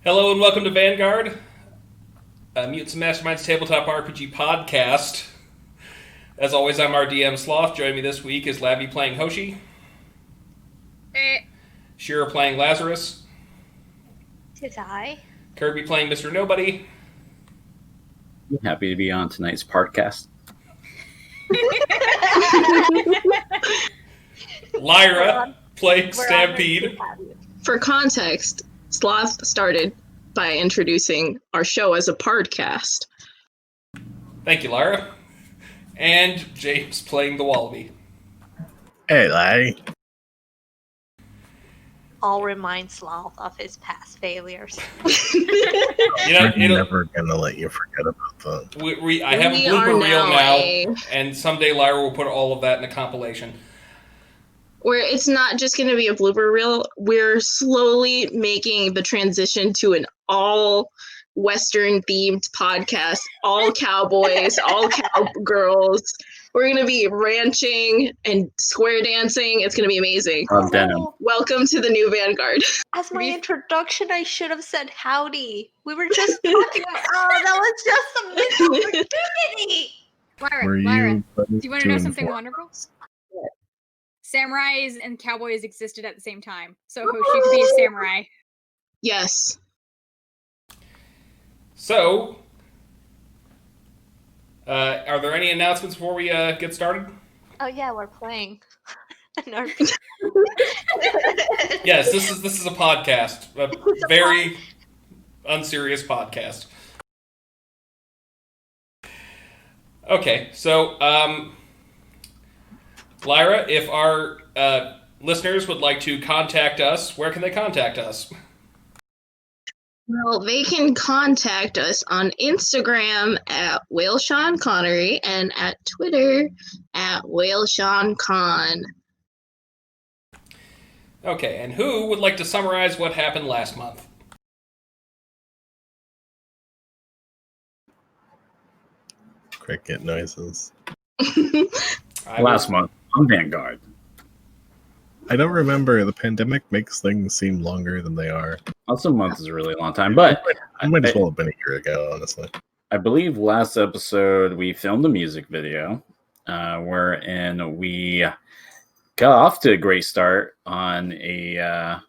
Hello and welcome to Vanguard, Mutants and Masterminds Tabletop RPG podcast. As always, I'm our DM Sloth. Joining me this week is Labby playing Hoshi. Shira playing Lazarus. Tis I. Kerby playing Mr. Nobody. I'm happy to be on tonight's podcast. Lyra playing Stampede. For context, Sloth started by introducing our show as a podcast. Thank you, Lyra. And James playing the Wallaby. Hey, Larry. I'll remind Sloth of his past failures. I'm never gonna let you forget about that. I have a blooper reel now, and someday Lyra will put all of that in a compilation. Where it's not just going to be a blooper reel, we're slowly making the transition to an all Western themed podcast, all cowboys, all cowgirls. We're going to be ranching and square dancing. It's going to be amazing. Denim. Welcome to the new Vanguard. As my introduction, I should have said howdy. We were just talking about, that was just a missed opportunity. Lyra, do you want to know something wonderful? Samurais and cowboys existed at the same time, so Hoshi could be a samurai. Yes. So, are there any announcements before we get started? Oh yeah, we're playing. Yes, this is a podcast, a very unserious podcast. Okay, so Lyra, if our listeners would like to contact us, where can they contact us? Well, they can contact us on Instagram at WhaleSeanConnery and at Twitter at WhaleSeanCon. Okay, and who would like to summarize what happened last month? Cricket noises. Last month on Vanguard. I don't remember. The pandemic makes things seem longer than they are. Also, a month is a really long time, but I might as well have been a year ago, honestly. I believe last episode we filmed a music video wherein we got off to a great start on at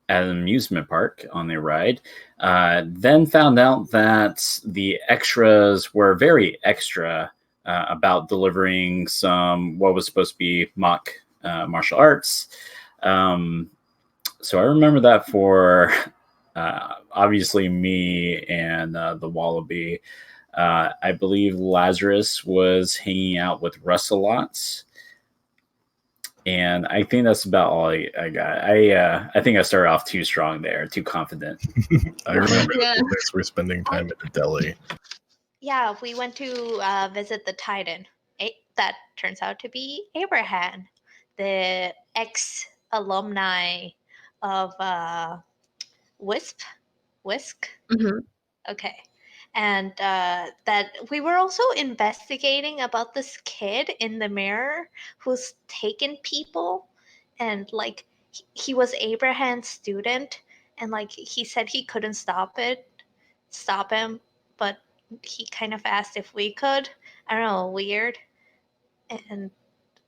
an amusement park on the ride. Then found out that the extras were very extra about delivering some what was supposed to be mock martial arts. So I remember that for obviously me and the Wallaby. I believe Lazarus was hanging out with Russ a lot. And I think that's about all I got. I think I started off too strong there, too confident. I remember we're spending time at the deli. Yeah, we went to visit the Titan. That turns out to be Abraham, the ex-alumni of Wisp. Mm-hmm. Okay. And that we were also investigating about this kid in the mirror who's taken people, and like he was Abraham's student, and like he said he couldn't stop him, but he kind of asked if we could. I don't know, weird. And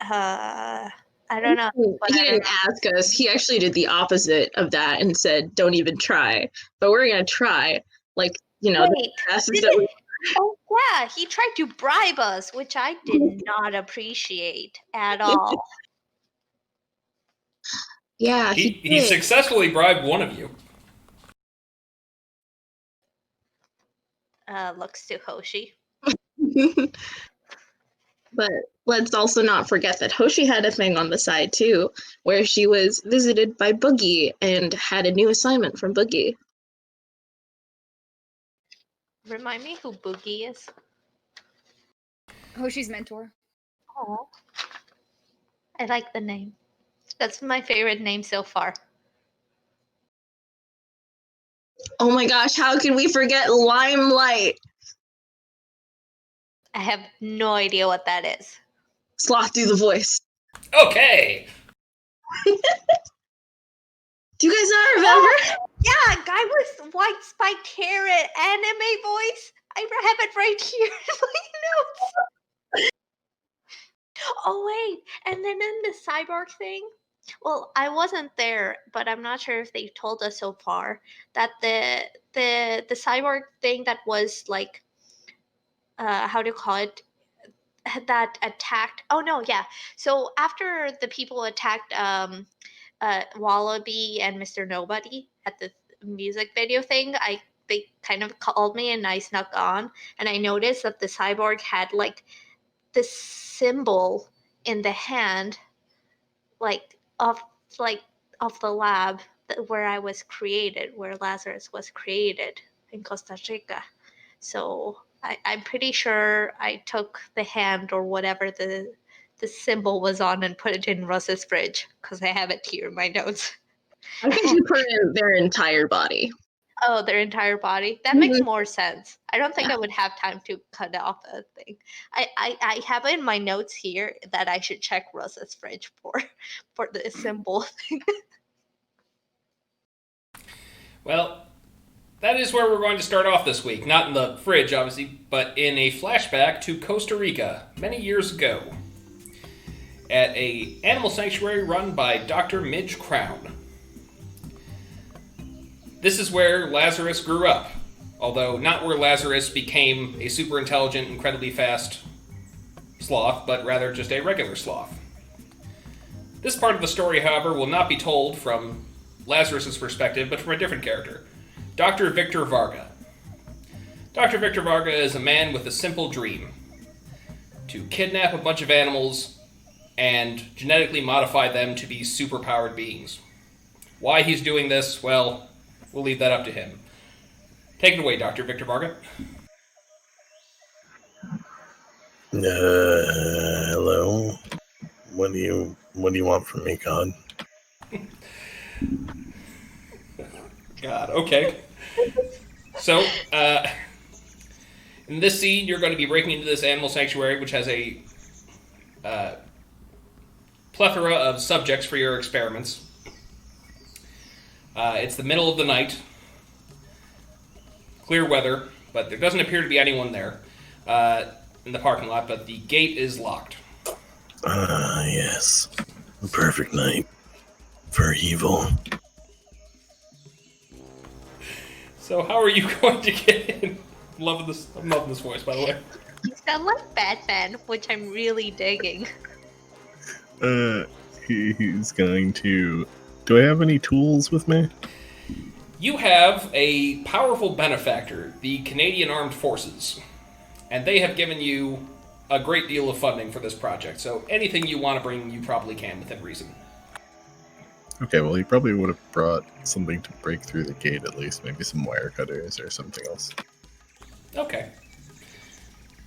I don't know. He didn't ask us. He actually did the opposite of that and said, "Don't even try." But we're gonna try. Like, you know, oh yeah, he tried to bribe us, which I did not appreciate at all. Yeah, he successfully bribed one of you. Looks to Hoshi. But let's also not forget that Hoshi had a thing on the side too, where she was visited by Boogie and had a new assignment from Boogie. Remind me who Boogie is. Hoshi's mentor. Oh, I like the name. That's my favorite name so far. Oh my gosh, how can we forget Limelight? I have no idea what that is. Sloth, do the voice. Okay. Do you guys not remember? Yeah, guy with white spiked hair and anime voice. I have it right here in my notes. Oh wait, and then in the cyborg thing. Well, I wasn't there, but I'm not sure if they told us so far that the cyborg thing that was like how do you call it, that attacked. Oh no, yeah. So after the people attacked Wallaby and Mr. Nobody at the music video thing, they kind of called me and I snuck on, and I noticed that the cyborg had like this symbol in the hand, like like of the lab where I was created, where Lazarus was created in Costa Rica. So I'm pretty sure I took the hand or whatever the symbol was on and put it in Russ's fridge because I have it here in my notes. I think you put in their entire body. Oh, their entire body. That makes Mhm. more sense. I don't think Yeah. I would have time to cut off a thing. I have it in my notes here that I should check Russ's fridge for the symbol thing. Well, that is where we're going to start off this week. Not in the fridge, obviously, but in a flashback to Costa Rica many years ago at a animal sanctuary run by Dr. Midge Crown. This is where Lazarus grew up, although not where Lazarus became a super intelligent, incredibly fast sloth, but rather just a regular sloth. This part of the story, however, will not be told from Lazarus' perspective, but from a different character, Dr. Victor Varga. Dr. Victor Varga is a man with a simple dream: to kidnap a bunch of animals and genetically modify them to be superpowered beings. Why he's doing this, well, we'll leave that up to him. Take it away, Dr. Victor Varga. Hello. What do you want from me, God? God, okay. So, in this scene, you're going to be breaking into this animal sanctuary, which has a plethora of subjects for your experiments. It's the middle of the night. Clear weather, but there doesn't appear to be anyone there in the parking lot, but the gate is locked. Yes. A perfect night for evil. So how are you going to get in? I'm loving this voice, by the way. You sound like Batman, which I'm really digging. He's going to... Do I have any tools with me? You have a powerful benefactor, the Canadian Armed Forces, and they have given you a great deal of funding for this project, so anything you want to bring, you probably can within reason. Okay, well, he probably would have brought something to break through the gate at least. Maybe some wire cutters or something else. Okay.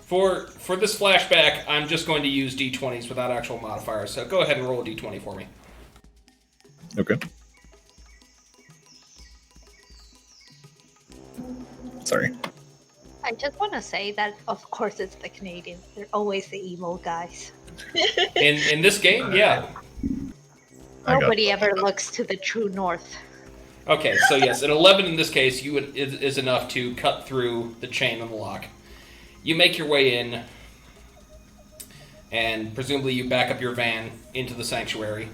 For this flashback, I'm just going to use d20s without actual modifiers, so go ahead and roll a d20 for me. Okay. Sorry. I just want to say that, of course, it's the Canadians. They're always the evil guys. In this game, yeah. Nobody ever looks to the true north. Okay, so yes, an 11 in this case is enough to cut through the chain on the lock. You make your way in, and presumably you back up your van into the sanctuary.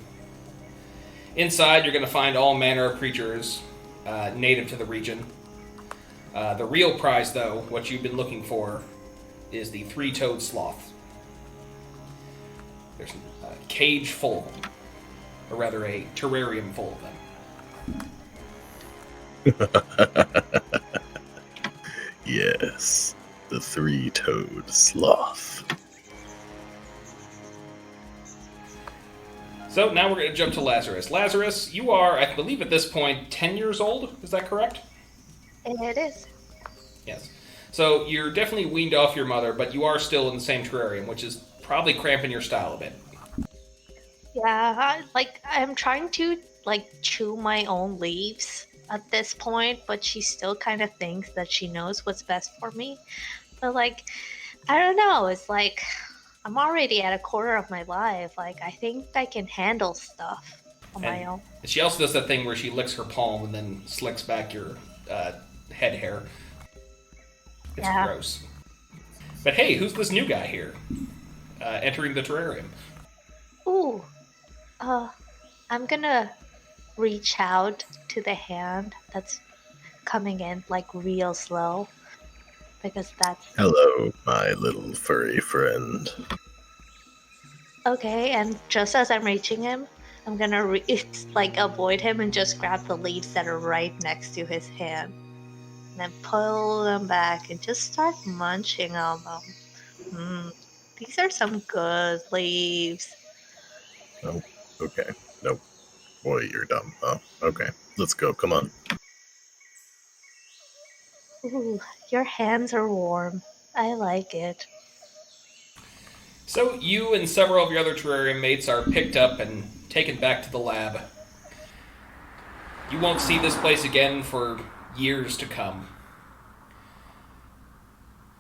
Inside, you're going to find all manner of creatures native to the region. The real prize, though, what you've been looking for, is the three-toed sloth. There's a cage full of them, or rather a terrarium full of them. Yes, the three-toed sloth. So now we're going to jump to Lazarus. Lazarus, you are, I believe at this point, 10 years old. Is that correct? It is. Yes. So you're definitely weaned off your mother, but you are still in the same terrarium, which is probably cramping your style a bit. Yeah, I'm trying to chew my own leaves at this point, but she still kind of thinks that she knows what's best for me. But I don't know. It's I'm already at a quarter of my life. I think I can handle stuff. on my own. She also does that thing where she licks her palm and then slicks back your head hair. It's gross. But hey, who's this new guy here? Entering the terrarium. Ooh. I'm gonna reach out to the hand that's coming in like real slow. Because that's... Hello, my little furry friend. Okay, and just as I'm reaching him, I'm gonna avoid him and just grab the leaves that are right next to his hand. And then pull them back and just start munching on them. These are some good leaves. Oh, okay. Nope. Boy, you're dumb. Oh, okay. Let's go. Come on. Ooh, your hands are warm. I like it. So you and several of your other terrarium mates are picked up and taken back to the lab. You won't see this place again for years to come.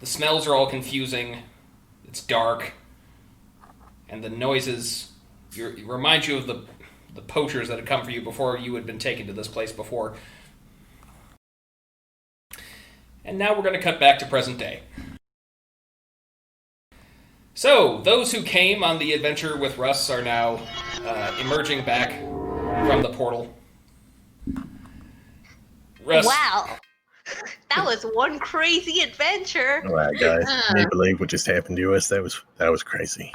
The smells are all confusing. It's dark. And the noises remind you of the poachers that had come for you before you had been taken to this place before. And now we're going to cut back to present day. So, those who came on the adventure with Russ are now emerging back from the portal. Russ. Wow! That was one crazy adventure! Alright, guys. Can you believe what just happened to us? That was crazy.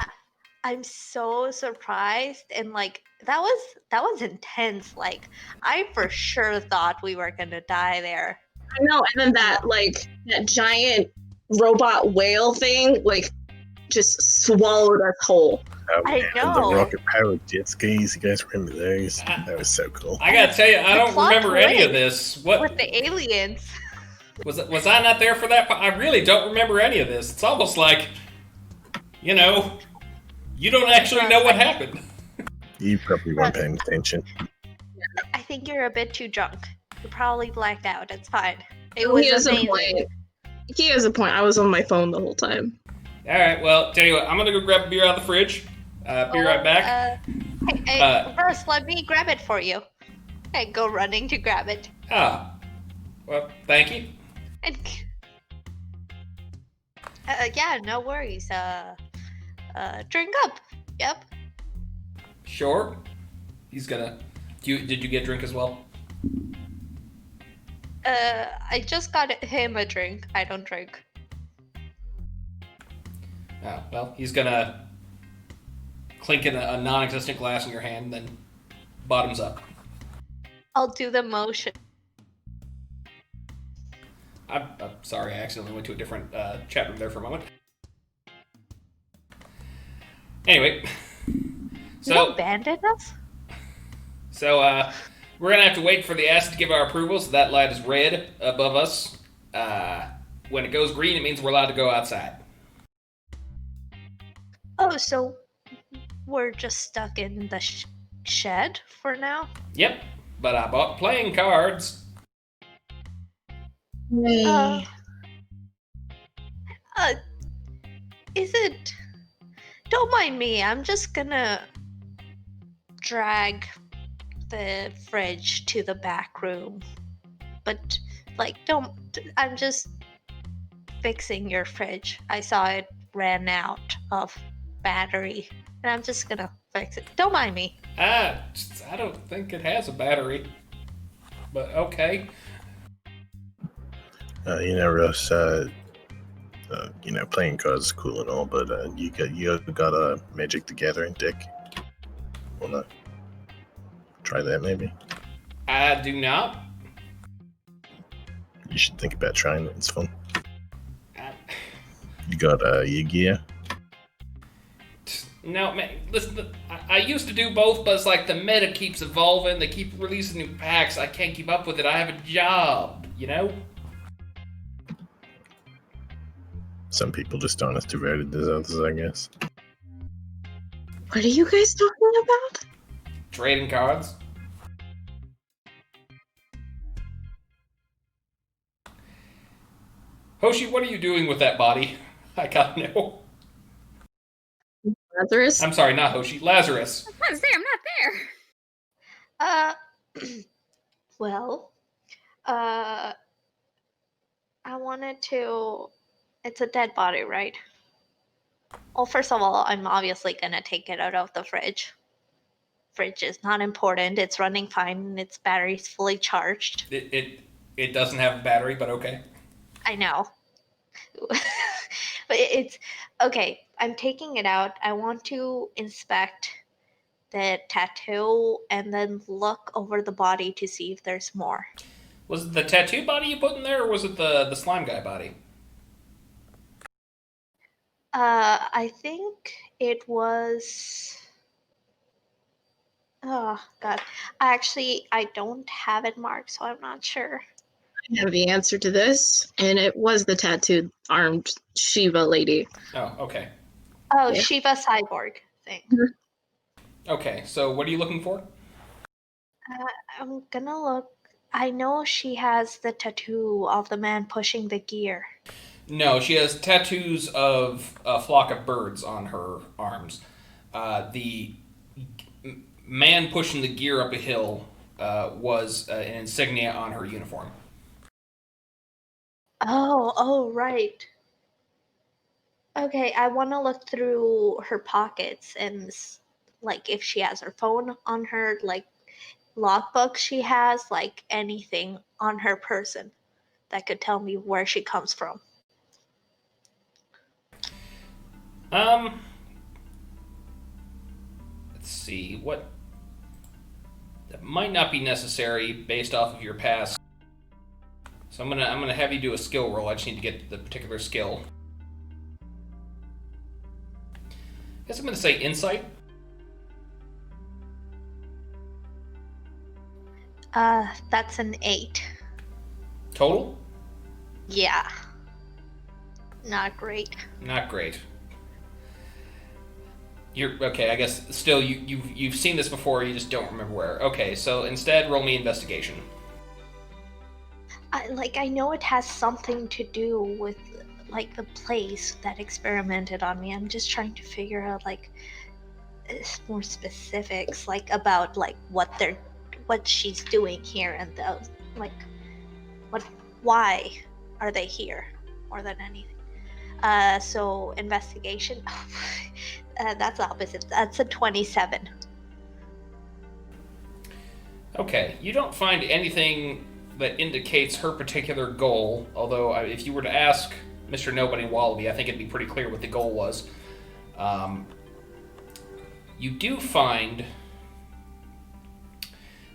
I'm so surprised, and that was intense. I for sure thought we were gonna die there. I know, and then that giant robot whale thing, just swallowed us whole. Oh, I man, know. the rocket-powered jet skis. You guys remember those? That was so cool. I gotta tell you, I don't plot remember any of twist this. What with the aliens? was I not there for that? I really don't remember any of this. It's almost like, you don't actually know what happened. You probably weren't paying attention. I think you're a bit too drunk. You probably blacked out. It's fine. It He was has a amazing. point. He has a point. I was on my phone the whole time. All right, well, tell you what, I'm gonna go grab a beer out of the fridge. Be right back. Hey, Russ, let me grab it for you. I go running to grab it. Well, thank you. And yeah, no worries. Drink up. Yep. Sure. He's gonna. Did you get a drink as well? I just got him a drink. I don't drink. Oh, well, he's gonna clink in a non-existent glass in your hand, then bottoms up. I'll do the motion. I'm sorry, I accidentally went to a different chat room there for a moment. Anyway, You abandoned us? So we're gonna have to wait for the acid to give our approval. So that light is red above us. When it goes green, it means we're allowed to go outside. Oh, so we're just stuck in the shed for now? Yep, but I bought playing cards. Is it... Don't mind me, I'm just gonna drag the fridge to the back room. But, I'm just fixing your fridge. I saw it ran out of battery, and I'm just gonna fix it. Don't mind me. I don't think it has a battery, but okay. Russ, playing cards is cool and all, but you got a Magic the Gathering deck. Wanna try that maybe? I do not. You should think about trying it. It's fun. I- You got Yu-Gi-Oh? No, man, listen, I used to do both, but it's like the meta keeps evolving. They keep releasing new packs. I can't keep up with it. I have a job, Some people just aren't as devoted as others, I guess. What are you guys talking about? Trading cards. Hoshi, what are you doing with that body? I gotta know. Lazarus? I'm sorry, not Hoshi. Lazarus. I was there. I'm not there. Uh, well, uh, I wanted to. It's a dead body, right? Well, first of all, I'm obviously gonna take it out of the fridge. Fridge is not important. It's running fine. And its battery's fully charged. It doesn't have a battery, but okay. I know. But it's okay. I'm taking it out. I want to inspect the tattoo and then look over the body to see if there's more. Was it the tattoo body you put in there, or was it the slime guy body? I think it was. Oh God, I don't have it marked, so I'm not sure. I have the answer to this, and it was the tattooed armed Shiva lady. Oh, okay. Oh, Yeah. Shiva cyborg thing. Okay, so what are you looking for? I'm gonna look. I know she has the tattoo of the man pushing the gear. No, she has tattoos of a flock of birds on her arms. The man pushing the gear up a hill was an insignia on her uniform. Oh, right. Okay, I want to look through her pockets and like if she has her phone on her, like logbook she has, like anything on her person that could tell me where she comes from. Let's see what that might not be necessary based off of your past. So I'm gonna have you do a skill roll. I just need to get the particular skill. I guess I'm gonna say insight. That's an 8. Total? Yeah. Not great. Not great. You're okay. I guess still you've seen this before. You just don't remember where. Okay, so instead roll me investigation. I know it has something to do with like the place that experimented on me. I'm just trying to figure out like more specifics, like about like what she's doing here and those like why are they here more than anything. So investigation. That's opposite. That's a 27. Okay, you don't find anything that indicates her particular goal, although if you were to ask Mr. Nobody Wallaby, I think it'd be pretty clear what the goal was. You do find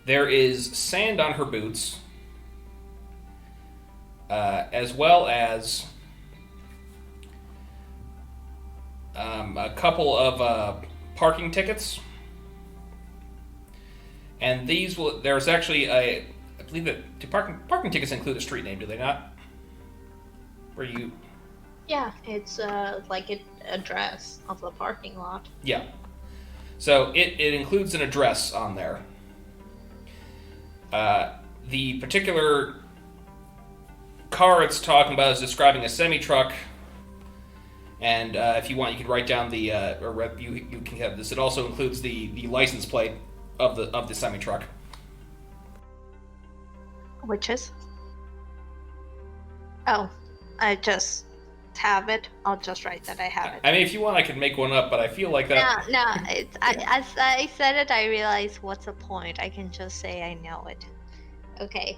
there is sand on her boots, as well as a couple of parking tickets. And there's actually I believe that parking tickets include a street name, do they not? Where you... Yeah, it's like an address of the parking lot. Yeah. So it includes an address on there. The particular car it's talking about is describing a semi-truck. And if you want, you could write down the you can have this. It also includes the license plate of the semi truck. Which is? Oh, I just have it. I'll just write that I have it. I mean, if you want, I could make one up, but I feel like that. No. As I said it, I realized what's the point. I can just say I know it. Okay.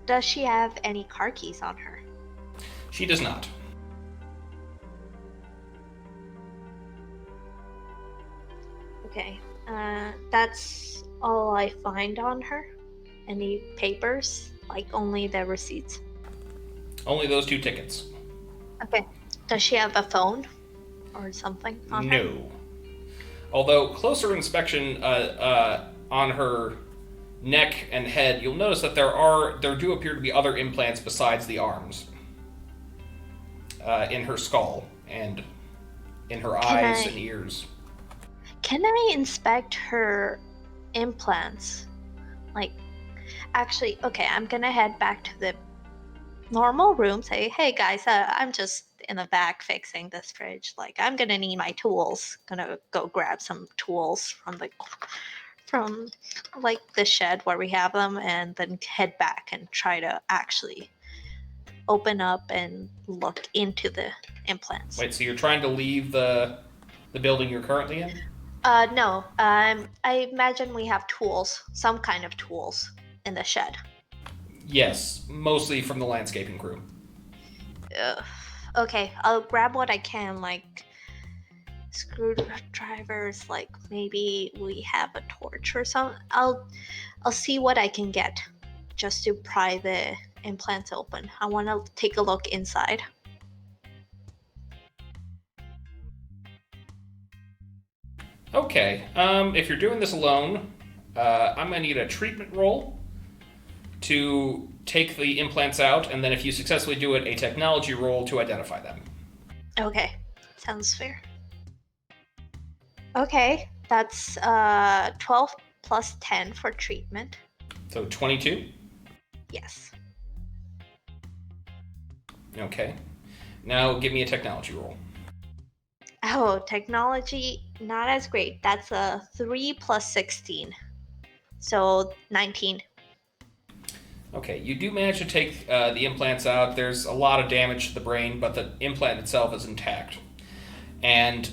Does she have any car keys on her? She does not. Okay. That's all I find on her. Any papers? Like only the receipts? Only those 2 tickets. Okay. Does she have a phone or something on her? No. Although closer inspection on her neck and head, you'll notice that there do appear to be other implants besides the arms. In her skull and in her eyes and ears. Can I inspect her implants? Like, actually, okay, I'm gonna head back to the normal room, say, hey guys, I'm just in the back fixing this fridge. Like, I'm gonna need my tools. Gonna go grab some tools from like the shed where we have them, and then head back and try to actually open up and look into the implants. Wait, so you're trying to leave the building you're currently in? No. I imagine we have tools, some kind of tools in the shed. Yes, mostly from the landscaping crew. Okay, I'll grab what I can, like screwdrivers, like maybe we have a torch or something. I'll see what I can get just to pry the implants open. I want to take a look inside. Okay, if you're doing this alone, I'm gonna need a treatment roll to take the implants out, and then if you successfully do it, a technology roll to identify them. Okay, sounds fair. Okay, that's 12 plus 10 for treatment. So 22? Yes. Okay. Now give me a technology roll. Oh, technology, not as great. That's a 3 plus 16. So 19. Okay, you do manage to take the implants out. There's a lot of damage to the brain, but the implant itself is intact. And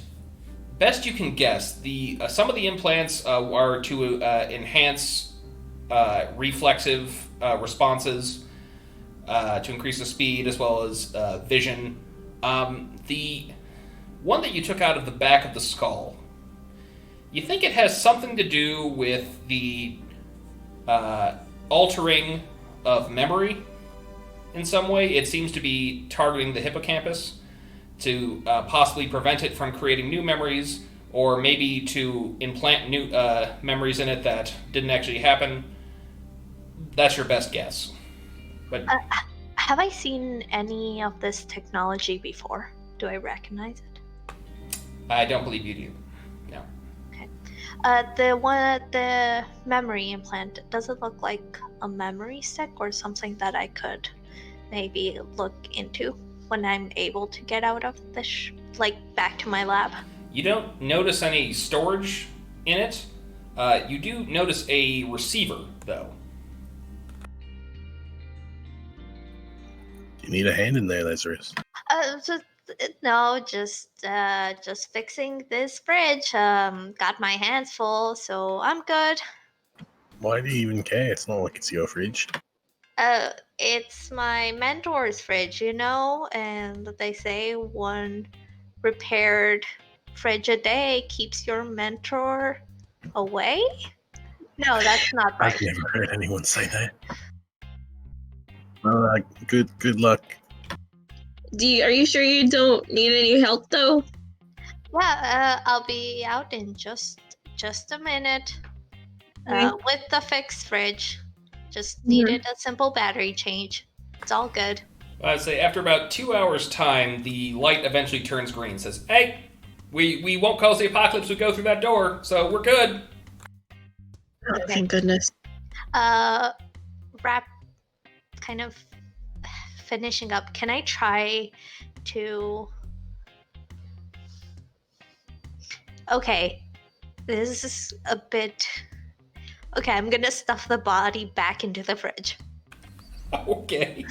best you can guess, some of the implants are to enhance reflexive responses, to increase the speed as well as vision. The one that you took out of the back of the skull, you think it has something to do with the altering of memory in some way. It seems to be targeting the hippocampus to possibly prevent it from creating new memories, or maybe to implant new memories in it that didn't actually happen. That's your best guess. But have I seen any of this technology before? Do I recognize it? I don't believe you do. No. Okay. The memory implant, does it look like a memory stick or something that I could maybe look into when I'm able to get out of the back to my lab? You don't notice any storage in it. You do notice a receiver, though. You need a hand in there, Lazarus. Just fixing this fridge. Got my hands full, so I'm good. Why do you even care? It's not like it's your fridge. It's my mentor's fridge, and they say one repaired fridge a day keeps your mentor away? No, that's not right. I've never heard anyone say that. Well, good luck. Are you sure you don't need any help though? Yeah, I'll be out in just a minute. Okay. With the fixed fridge. Just needed a simple battery change. It's all good. I'd say after about 2 hours' time, the light eventually turns green and says, "Hey, we won't cause the apocalypse to go through that door, so we're good." Oh, thank goodness. Wrap, kind of finishing up. Can I try to... Okay, this is a bit... Okay, I'm gonna stuff the body back into the fridge. Okay.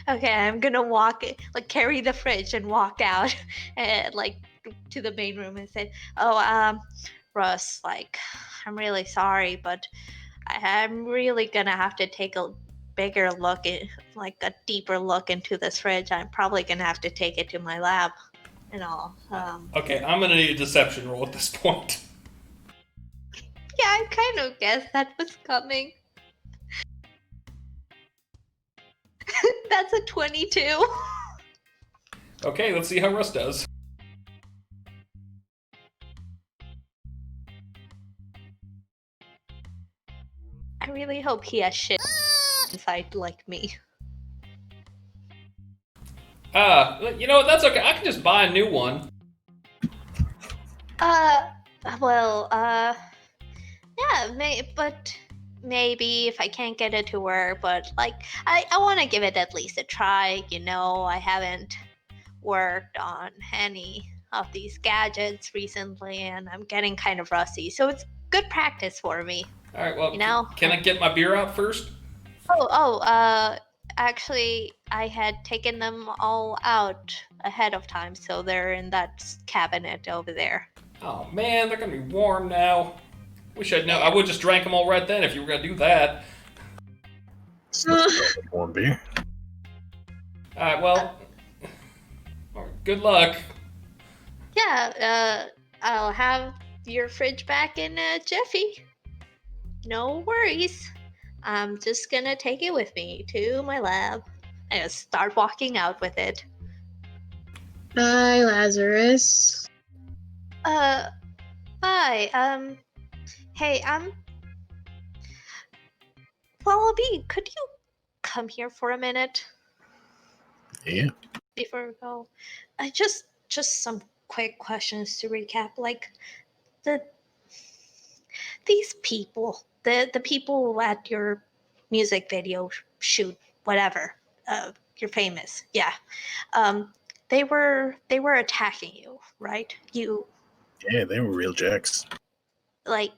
Okay, I'm gonna carry the fridge and walk out, and to the main room and say, Russ, I'm really sorry, but I'm really gonna have to take a bigger look at, a deeper look into this fridge. I'm probably gonna have to take it to my lab and all. Okay, I'm gonna need a deception roll at this point. Yeah, I kind of guessed that was coming. That's a 22. Okay, let's see how Russ does. I really hope he has shit inside like me. That's okay. I can just buy a new one. Yeah, but maybe if I can't get it to work, but like I want to give it at least a try. I haven't worked on any of these gadgets recently, and I'm getting kind of rusty, so it's good practice for me. All right, well, You know? can I get my beer out first? Actually, I had taken them all out ahead of time, so they're in that cabinet over there. Oh man, they're gonna be warm now. Wish I'd known. I would just drank them all right then if you were gonna do that. Warm beer. All right, well, good luck. Yeah, I'll have your fridge back in a jiffy. No worries. I'm just gonna take it with me to my lab and just start walking out with it. Bye, Lazarus. Hi, hey, Wallaby, could you come here for a minute Yeah. before we go? Just some quick questions to recap. Like, these people, the people at your music video shoot, whatever, you're famous, yeah. They were attacking you, right? Yeah, they were real jacks. Like,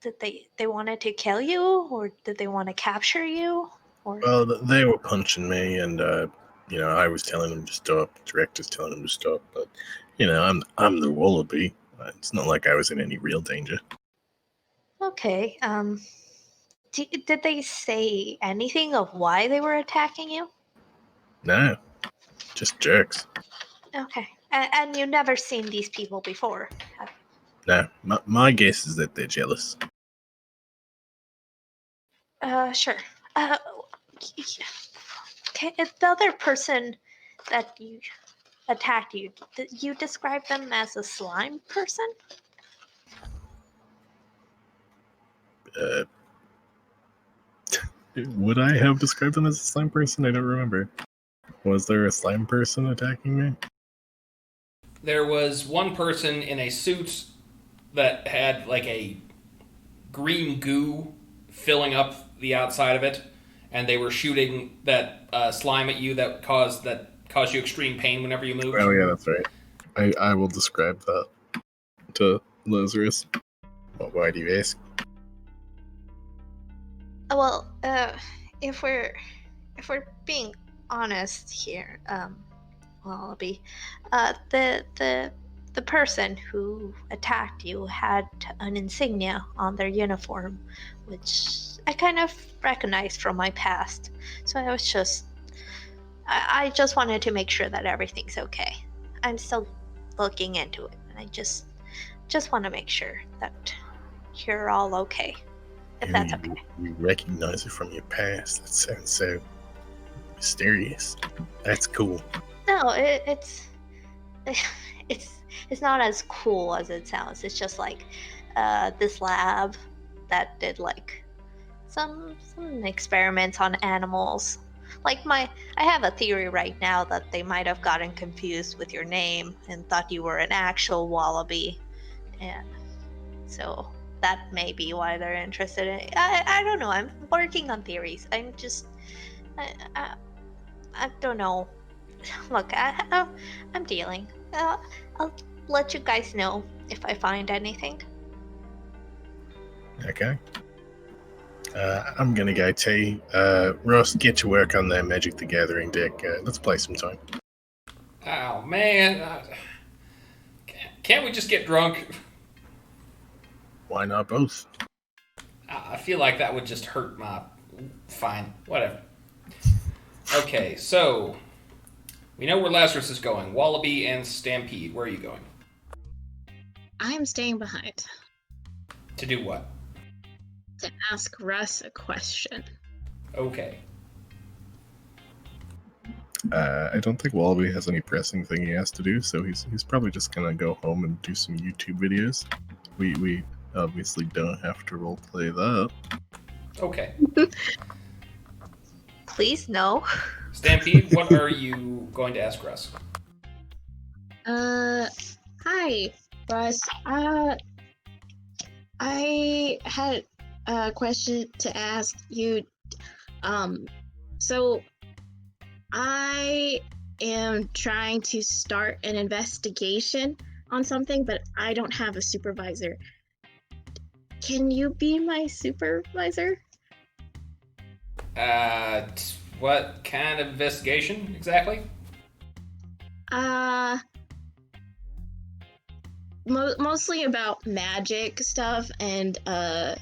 did they wanted to kill you, or did they want to capture you, or? Well, they were punching me, and I was telling them to stop. The director's telling them to stop, but I'm the Wallaby. It's not like I was in any real danger. Okay. Did they say anything of why they were attacking you? No, just jerks. Okay. And you've never seen these people before? No, my guess is that they're jealous. Sure. Okay, the other person that you attacked you, did you describe them as a slime person? Would I have described them as a slime person? I don't remember. Was there a slime person attacking me? There was one person in a suit that had like a green goo filling up the outside of it, and they were shooting that slime at you that caused you extreme pain whenever you moved. Oh yeah, that's right. I will describe that to Lazarus. Why do you ask? Well, if we're being honest here, Wallaby, the person who attacked you had an insignia on their uniform, which I kind of recognized from my past. So I just wanted to make sure that everything's okay. I'm still looking into it, and I just want to make sure that you're all okay. If that's okay. You recognize it from your past. That sounds so mysterious. That's cool. No, it's not as cool as it sounds. It's just like this lab that did like some experiments on animals. Like I have a theory right now that they might have gotten confused with your name and thought you were an actual Wallaby, and so that may be why they're interested in it. I don't know. I'm working on theories. I'm just I don't know. Look, I'm dealing. I'll let you guys know if I find anything. Okay. I'm gonna go tea. Russ, get to work on that Magic the Gathering deck. Let's play some time. Oh man, can't we just get drunk? Why not both? I feel like that would just hurt my... Fine, whatever. Okay, so we know where Lazarus is going. Wallaby and Stampede. Where are you going? I'm staying behind To do what? to ask Russ a question. Okay. I don't think Wallaby has any pressing thing he has to do, so he's probably just gonna go home and do some YouTube videos. We obviously don't have to roleplay that. Okay. Please no. Stampede, what are you going to ask Russ? Hi, Russ. I had question to ask you. So I am trying to start an investigation on something, but I don't have a supervisor. Can you be my supervisor? What kind of investigation exactly? Mostly about magic stuff and a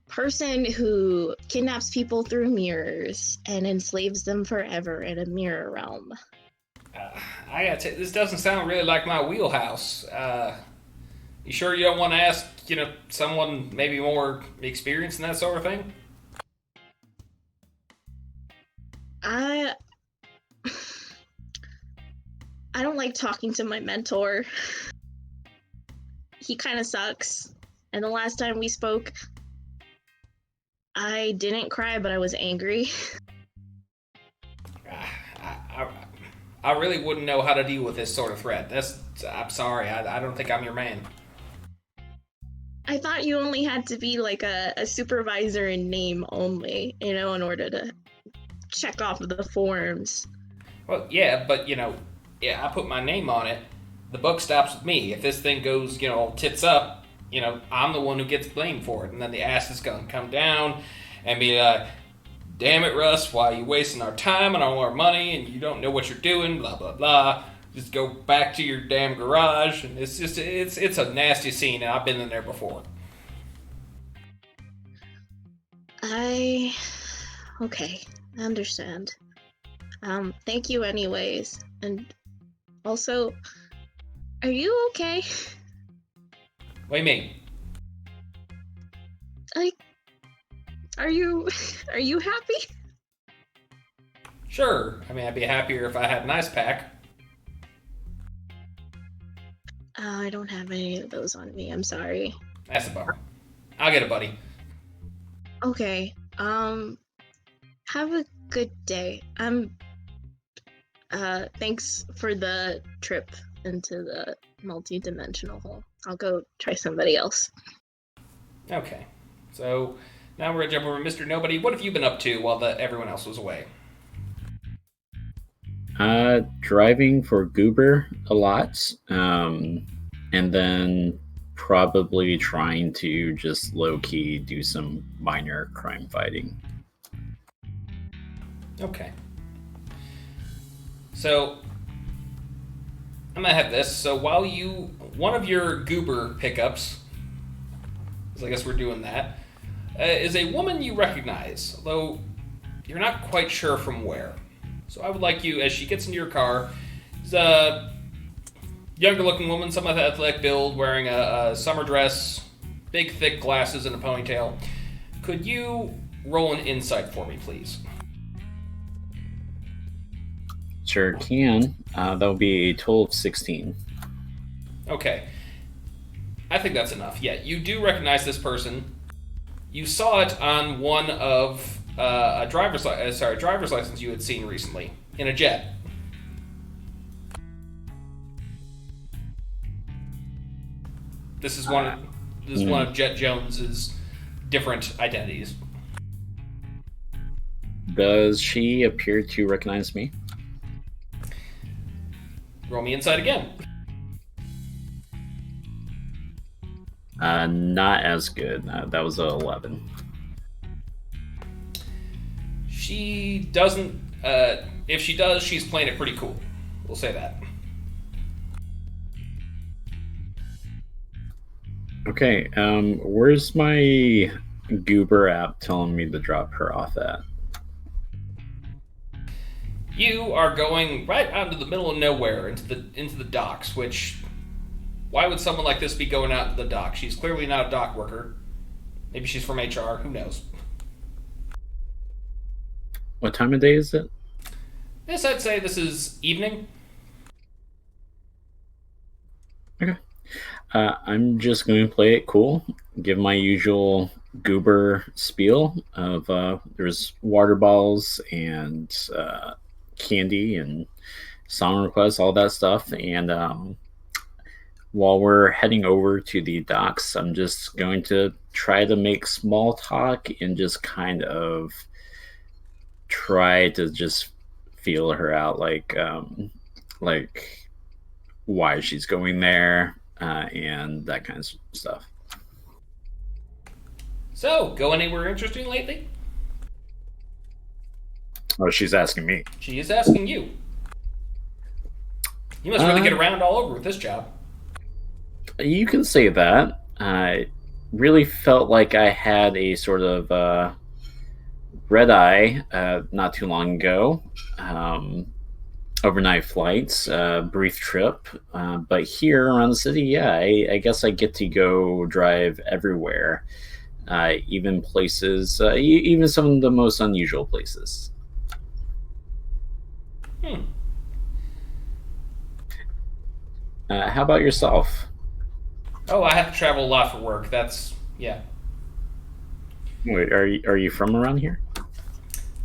person who kidnaps people through mirrors and enslaves them forever in a mirror realm. I gotta this doesn't sound really like my wheelhouse. You sure you don't want to ask, someone maybe more experienced in that sort of thing? I don't like talking to my mentor. He kind of sucks. And the last time we spoke, I didn't cry, but I was angry. I really wouldn't know how to deal with this sort of threat. I'm sorry, I don't think I'm your man. I thought you only had to be like a supervisor in name only, in order to check off the forms. Well, yeah, but, I put my name on it. The buck stops with me. If this thing goes, tits up, I'm the one who gets blamed for it. And then the ass is going to come down and be like, damn it, Russ, why are you wasting our time and all our money and you don't know what you're doing, blah, blah, blah. Just go back to your damn garage. And it's just, it's a nasty scene, and I've been in there before. Okay, I understand. Thank you anyways. And also, are you okay? What do you mean? Are you happy? Sure. I mean, I'd be happier if I had an ice pack. I don't have any of those on me. I'm sorry. That's a bummer. I'll get it, buddy. Okay. Have a good day. Thanks for the trip into the multi-dimensional hole. I'll go try somebody else. Okay. So, now we're going to jump over to Mr. Nobody. What have you been up to while everyone else was away? Driving for Goober a lot. And then probably trying to just low-key do some minor crime fighting. Okay. So, I'm going to have this. So while one of your Goober pickups, because I guess we're doing that, is a woman you recognize, although you're not quite sure from where. So I would like you, as she gets into your car, is a younger-looking woman, somewhat athletic build, wearing a summer dress, big, thick glasses, and a ponytail. Could you roll an insight for me, please? Sure can. That'll be a total of 16. Okay. I think that's enough. Yeah, you do recognize this person. You saw it on one of a driver's license you had seen recently in a jet. This is one of Jet Jones's different identities. Does she appear to recognize me? Roll me inside again. Not as good. That was a 11. She doesn't. If she does, she's playing it pretty cool. We'll say that. Okay. Where's my Goober app telling me to drop her off at? You are going right out into the middle of nowhere, into the docks, which, why would someone like this be going out to the dock? She's clearly not a dock worker. Maybe she's from HR, who knows? What time of day is it? Yes, I'd say this is evening. Okay. I'm just going to play it cool. Give my usual Goober spiel of there's water bottles and candy and song requests, all that stuff. And while we're heading over to the docks, I'm just going to try to make small talk and just kind of try to just feel her out, like why she's going there, and that kind of stuff. So, go anywhere interesting lately? Oh, she's asking me. She is asking you. You must really get around all over with this job. You can say that. I really felt like I had a sort of red eye not too long ago. Overnight flights, brief trip. But here around the city, yeah, I guess I get to go drive everywhere. Even places, even some of the most unusual places. How about yourself? Oh, I have to travel a lot for work. That's, yeah. Wait, are you from around here?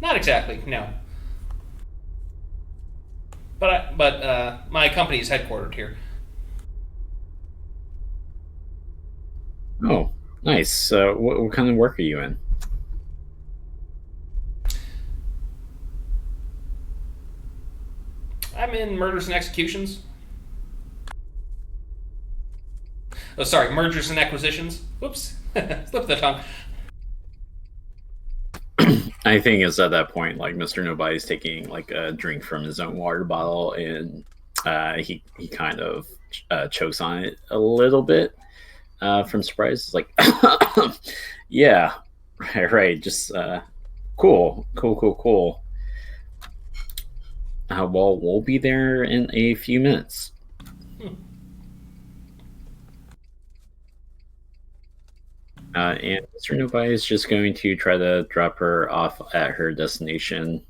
Not exactly, no. But my company is headquartered here. Oh, nice. What kind of work are you in? I'm in murders and executions. Oh, sorry, mergers and acquisitions. Whoops, slip the tongue. I think it's at that point, like Mr. Nobody's taking like a drink from his own water bottle, and he kind of chokes on it a little bit from surprise. It's like, yeah, right, just cool. Well, we'll be there in a few minutes. And Mr. Nobai is just going to try to drop her off at her destination,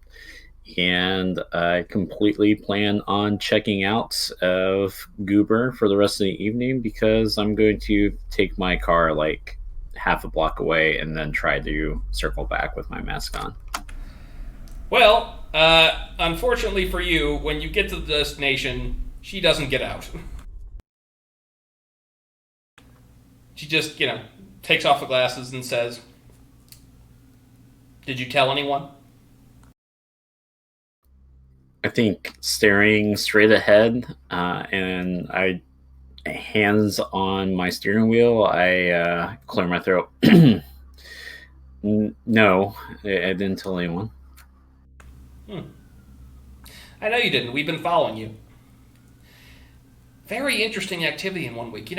and I completely plan on checking out of Goober for the rest of the evening, because I'm going to take my car like half a block away and then try to circle back with my mask on. Well, unfortunately for you, when you get to the destination, she doesn't get out. She just, takes off the glasses and says, "Did you tell anyone?" I think staring straight ahead, and hands on my steering wheel, I clear my throat. No, I didn't tell anyone. I know you didn't. We've been following you. Very interesting activity in 1 week.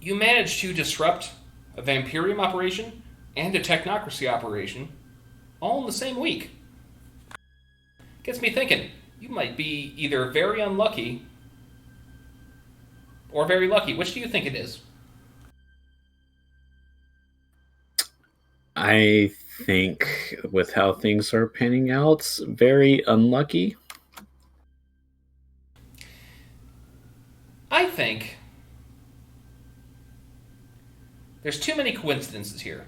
You managed to disrupt a Vampirium operation and a Technocracy operation all in the same week. Gets me thinking, you might be either very unlucky or very lucky. Which do you think it is? I think with how things are panning out, very unlucky. I think there's too many coincidences here.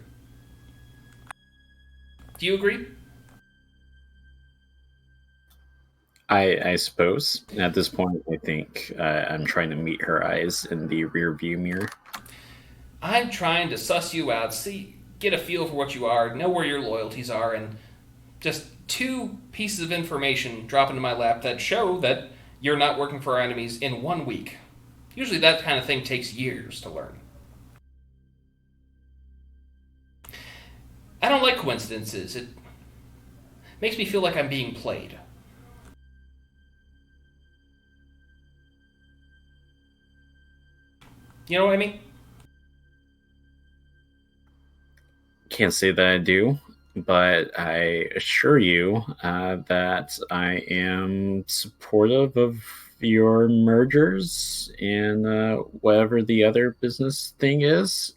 Do you agree? I suppose. At this point, I think I'm trying to meet her eyes in the rear view mirror. I'm trying to suss you out, get a feel for what you are, know where your loyalties are, and just 2 pieces of information drop into my lap that show that you're not working for our enemies in 1 week. Usually that kind of thing takes years to learn. I don't like coincidences. It makes me feel like I'm being played. You know what I mean? Can't say that I do, but I assure you that I am supportive of your mergers and whatever the other business thing is.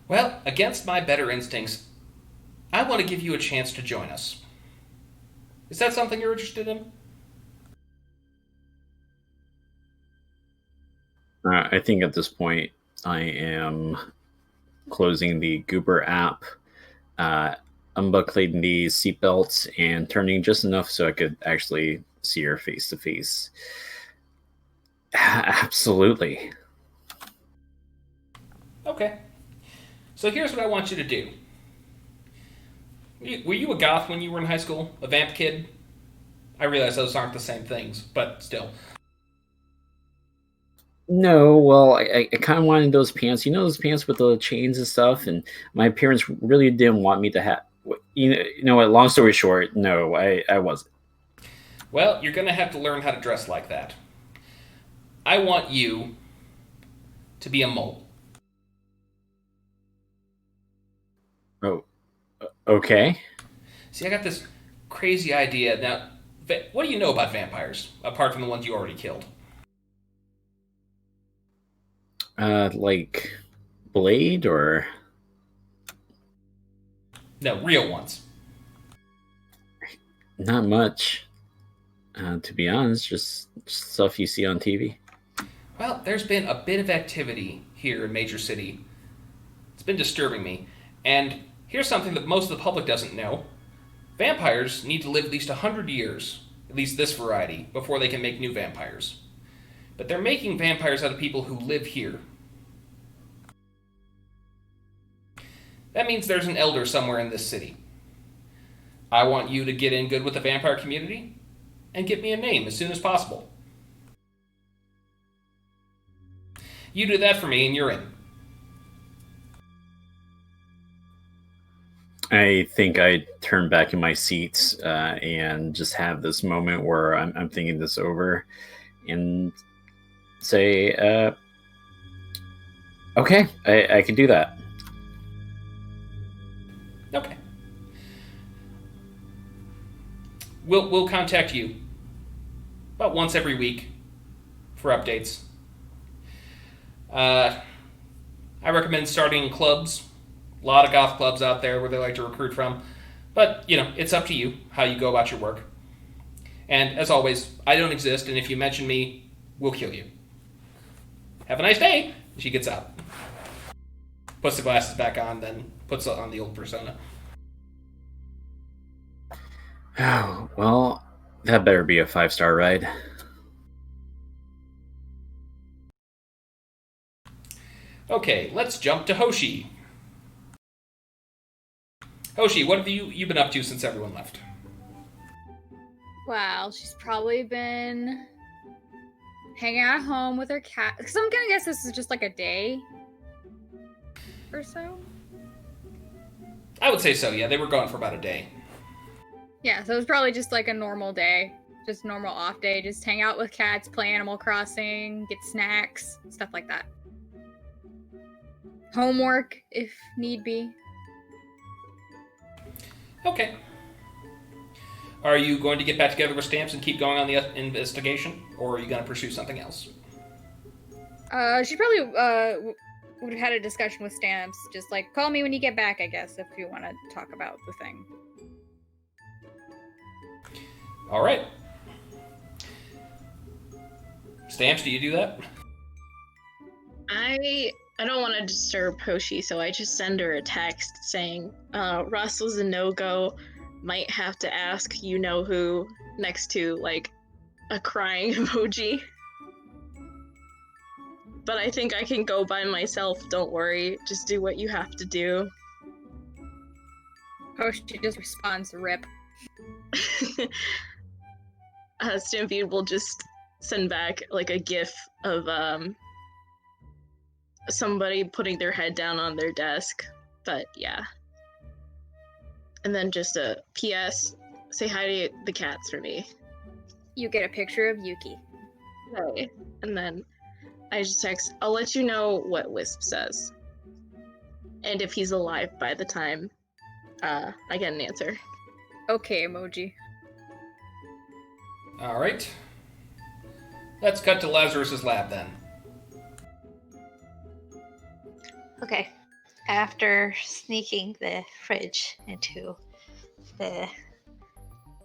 Well, against my better instincts, I want to give you a chance to join us. Is that something you're interested in? I think at this point I am closing the Goober app, unbuckling the seatbelts, and turning just enough so I could actually see her face to face. Absolutely. Okay. So here's what I want you to do. Were you a goth when you were in high school? A vamp kid? I realize those aren't the same things, but still. No, well, I kind of wanted those pants. You know those pants with the chains and stuff? And my parents really didn't want me to have... You know what? Long story short, no, I wasn't. Well, you're going to have to learn how to dress like that. I want you to be a mole. Oh, okay. See, I got this crazy idea. Now, what do you know about vampires, apart from the ones you already killed? Like Blade or... No, real ones. Not much. To be honest, just stuff you see on TV. Well, there's been a bit of activity here in Major City. It's been disturbing me. And here's something that most of the public doesn't know. Vampires need to live at least 100 years, at least this variety, before they can make new vampires. But they're making vampires out of people who live here. That means there's an elder somewhere in this city. I want you to get in good with the vampire community and get me a name as soon as possible. You do that for me and you're in. I think I turn back in my seat and just have this moment where I'm thinking this over and say, okay, I can do that. Okay. We'll contact you about once every week for updates. I recommend starting in clubs. A lot of goth clubs out there where they like to recruit from. But, it's up to you how you go about your work. And, as always, I don't exist, and if you mention me, we'll kill you. Have a nice day! She gets out. Puts the glasses back on, then puts on the old persona. Oh, well, that better be a 5-star ride. Okay, let's jump to Hoshi. Hoshi, what have you been up to since everyone left? Wow, she's probably been hanging out at home with her cat. Because I'm gonna guess this is just like a day or so. I would say so, yeah. They were gone for about a day. Yeah, so it's probably just like a normal day. Just normal off day. Just hang out with cats, play Animal Crossing, get snacks, stuff like that. Homework, if need be. Okay. Are you going to get back together with Stamps and keep going on the investigation? Or are you going to pursue something else? She probably would have had a discussion with Stamps. Just like, call me when you get back, I guess, if you want to talk about the thing. All right. Stamps, do you do that? I don't want to disturb Hoshi, so I just send her a text saying, Russ was a no-go, might have to ask you-know-who, next to, like, a crying emoji. But I think I can go by myself, don't worry, just do what you have to do. Hoshi just responds, rip. Stampede will just send back, like, a gif of, somebody putting their head down on their desk, but yeah. And then just a PS, say hi to the cats for me. You get a picture of Yuki. Okay. And then I just text, I'll let you know what Wisp says. And if he's alive by the time I get an answer. Okay, emoji. All right. Let's cut to Lazarus's lab then. Okay. After sneaking the fridge into the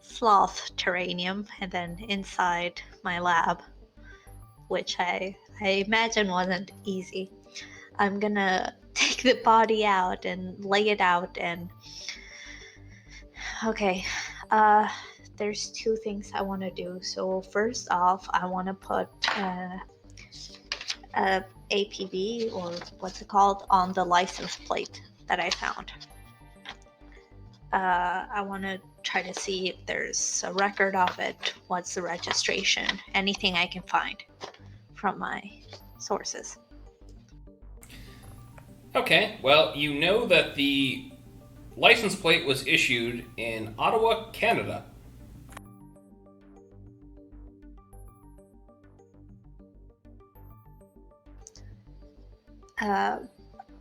Sloth terranium and then inside my lab, which I imagine wasn't easy, I'm gonna take the body out and lay it out and... Okay. there's two things I want to do. So first off, I want to put a APB, or what's it called, on the license plate that I found. I want to try to see if there's a record of it, what's the registration, anything I can find from my sources. Okay, well, you know that the license plate was issued in Ottawa, Canada.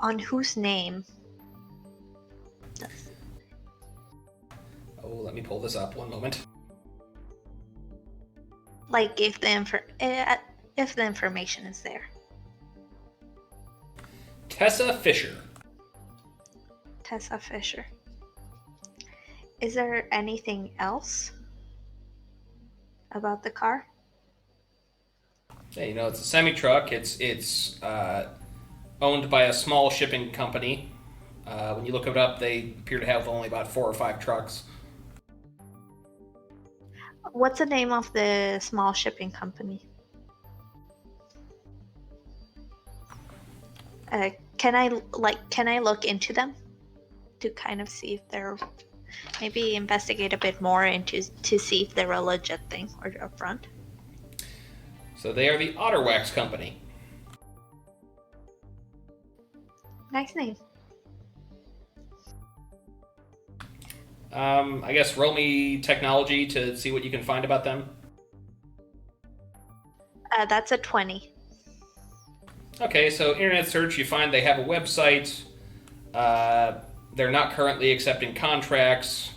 On whose name? Oh, let me pull this up. One moment. Like if the information is there. Tessa Fisher. Tessa Fisher. Is there anything else about the car? Yeah, you know, it's a semi-truck. It's owned by a small shipping company. When you look it up, they appear to have only about 4 or 5 trucks. What's the name of the small shipping company? Can I look into them to kind of see if they're, maybe investigate a bit more into to see if they're a legit thing or a front? So they are the Otterwax Company. Nice name. I guess roll me technology to see what you can find about them. That's a 20. Okay, so internet search, you find they have a website. They're not currently accepting contracts.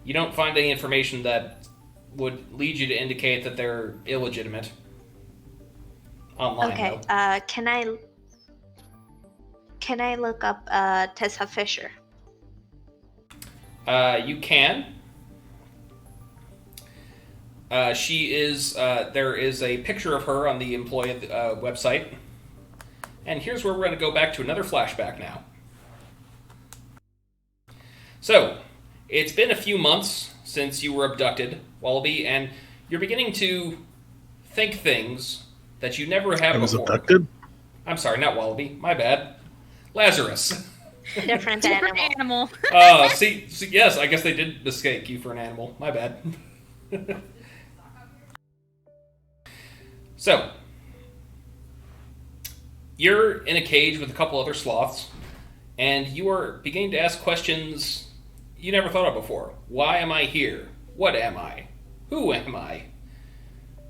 You don't find any information that would lead you to indicate that they're illegitimate. Online, Okay, though. can I look up Tessa Fisher? You can. She is. There is a picture of her on the employee website. And here's where we're going to go back to another flashback now. So, it's been a few months since you were abducted, Wallaby, and you're beginning to think things that you never have I was before. abducted? I'm sorry, not Wallaby. My bad. Lazarus. Different Animal. Oh, see, yes, I guess they did mistake you for an animal. My bad. So, you're in a cage with a couple other sloths, and you are beginning to ask questions you never thought of before. Why am I here? What am I? Who am I?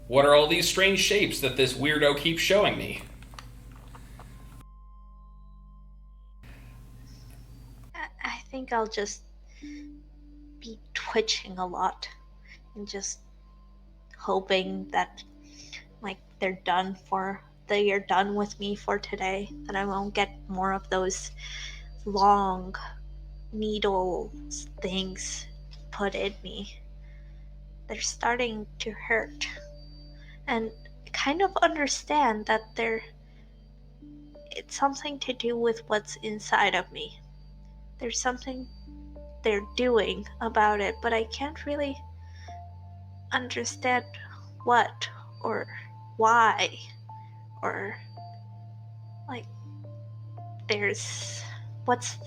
What are all these strange shapes that this weirdo keeps showing me? I think I'll just be twitching a lot and just hoping that they're done with me for today, that I won't get more of those long needle things put in me. They're starting to hurt, and kind of understand that it's something to do with what's inside of me. There's something they're doing about it, but I can't really understand what or why, or there's what's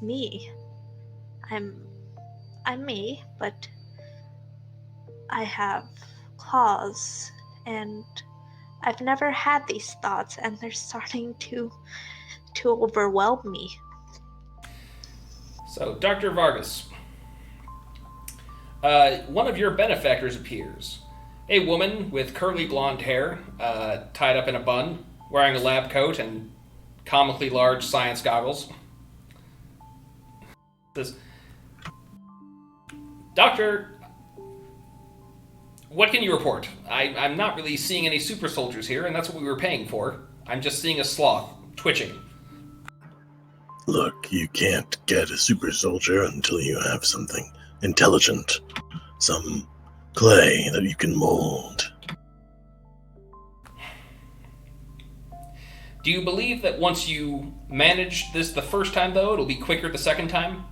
me. I'm me, but I have claws, and I've never had these thoughts, and they're starting to overwhelm me. So, Dr. Vargas, one of your benefactors appears. A woman with curly blonde hair, tied up in a bun, wearing a lab coat and comically large science goggles. Says, Doctor, what can you report? I'm not really seeing any super soldiers here, and that's what we were paying for. I'm just seeing a sloth twitching. Look, you can't get a super soldier until you have something intelligent. Some clay that you can mold. Do you believe that once you manage this the first time, though, it'll be quicker the second time?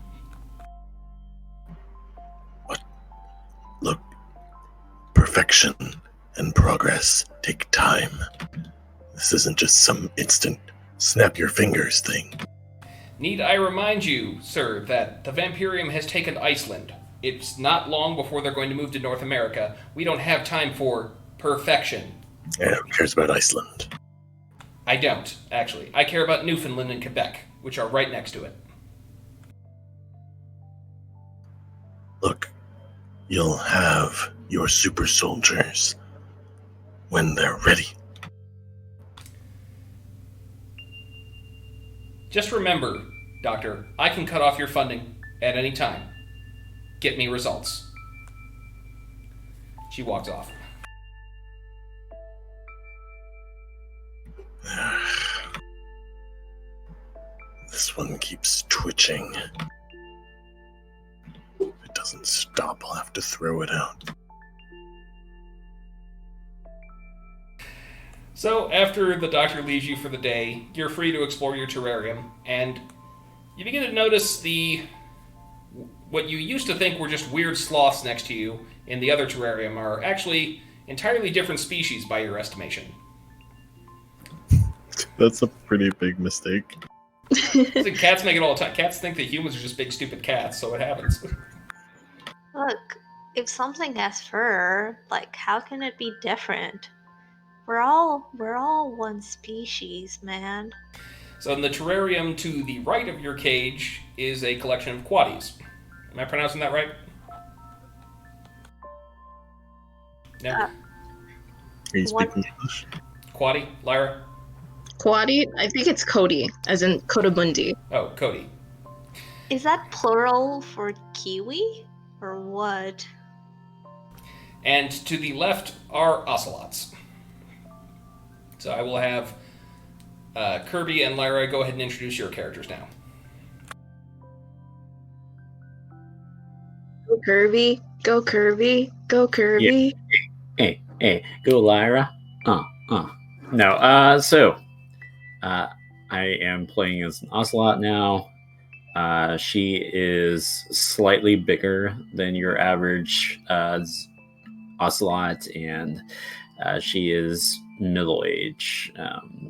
Perfection and progress take time. This isn't just some instant snap your fingers thing. Need I remind you, sir, that the Vampirium has taken Iceland. It's not long before they're going to move to North America. We don't have time for perfection. Yeah, who cares about Iceland? I don't, actually. I care about Newfoundland and Quebec, which are right next to it. Look, you'll have your super soldiers when they're ready. Just remember, Doctor, I can cut off your funding at any time. Get me results. She walks off. This one keeps twitching. If it doesn't stop, I'll have to throw it out. So, after the doctor leaves you for the day, you're free to explore your terrarium, and you begin to notice what you used to think were just weird sloths next to you in the other terrarium are actually entirely different species by your estimation. That's a pretty big mistake. Cats make it all the time. Cats think that humans are just big, stupid cats, so it happens. Look, if something has fur, like, how can it be different? We're all one species, man. So in the terrarium to the right of your cage is a collection of Coatis. Am I pronouncing that right? No? Are you speaking English? Coati? Lyra? Coati? I think it's Cody, as in Kotabundi. Oh, Coati. Is that plural for kiwi? Or what? And to the left are Ocelots. So I will have Kerby and Lyra go ahead and introduce your characters now. Go Kerby, go Kerby, go Kerby. Hey, go Lyra. No, so I am playing as an Ocelot now. She is slightly bigger than your average Ocelot, and she is middle-aged.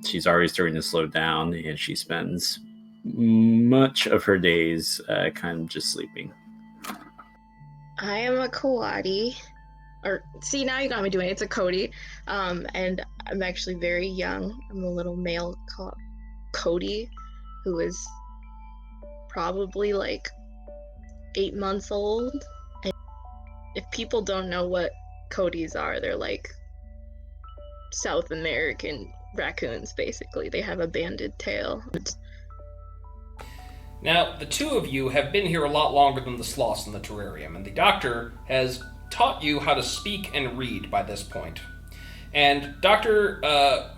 She's already starting to slow down, and she spends much of her days kind of just sleeping. I am a Coati. Or, see, now you got me doing it. It's a Cody. And I'm actually very young. I'm a little male Cody who is probably like 8 months old. And if people don't know what Codys are, they're like South American raccoons, basically. They have a banded tail. Now, the two of you have been here a lot longer than the sloths in the terrarium, and the doctor has taught you how to speak and read by this point. And Dr.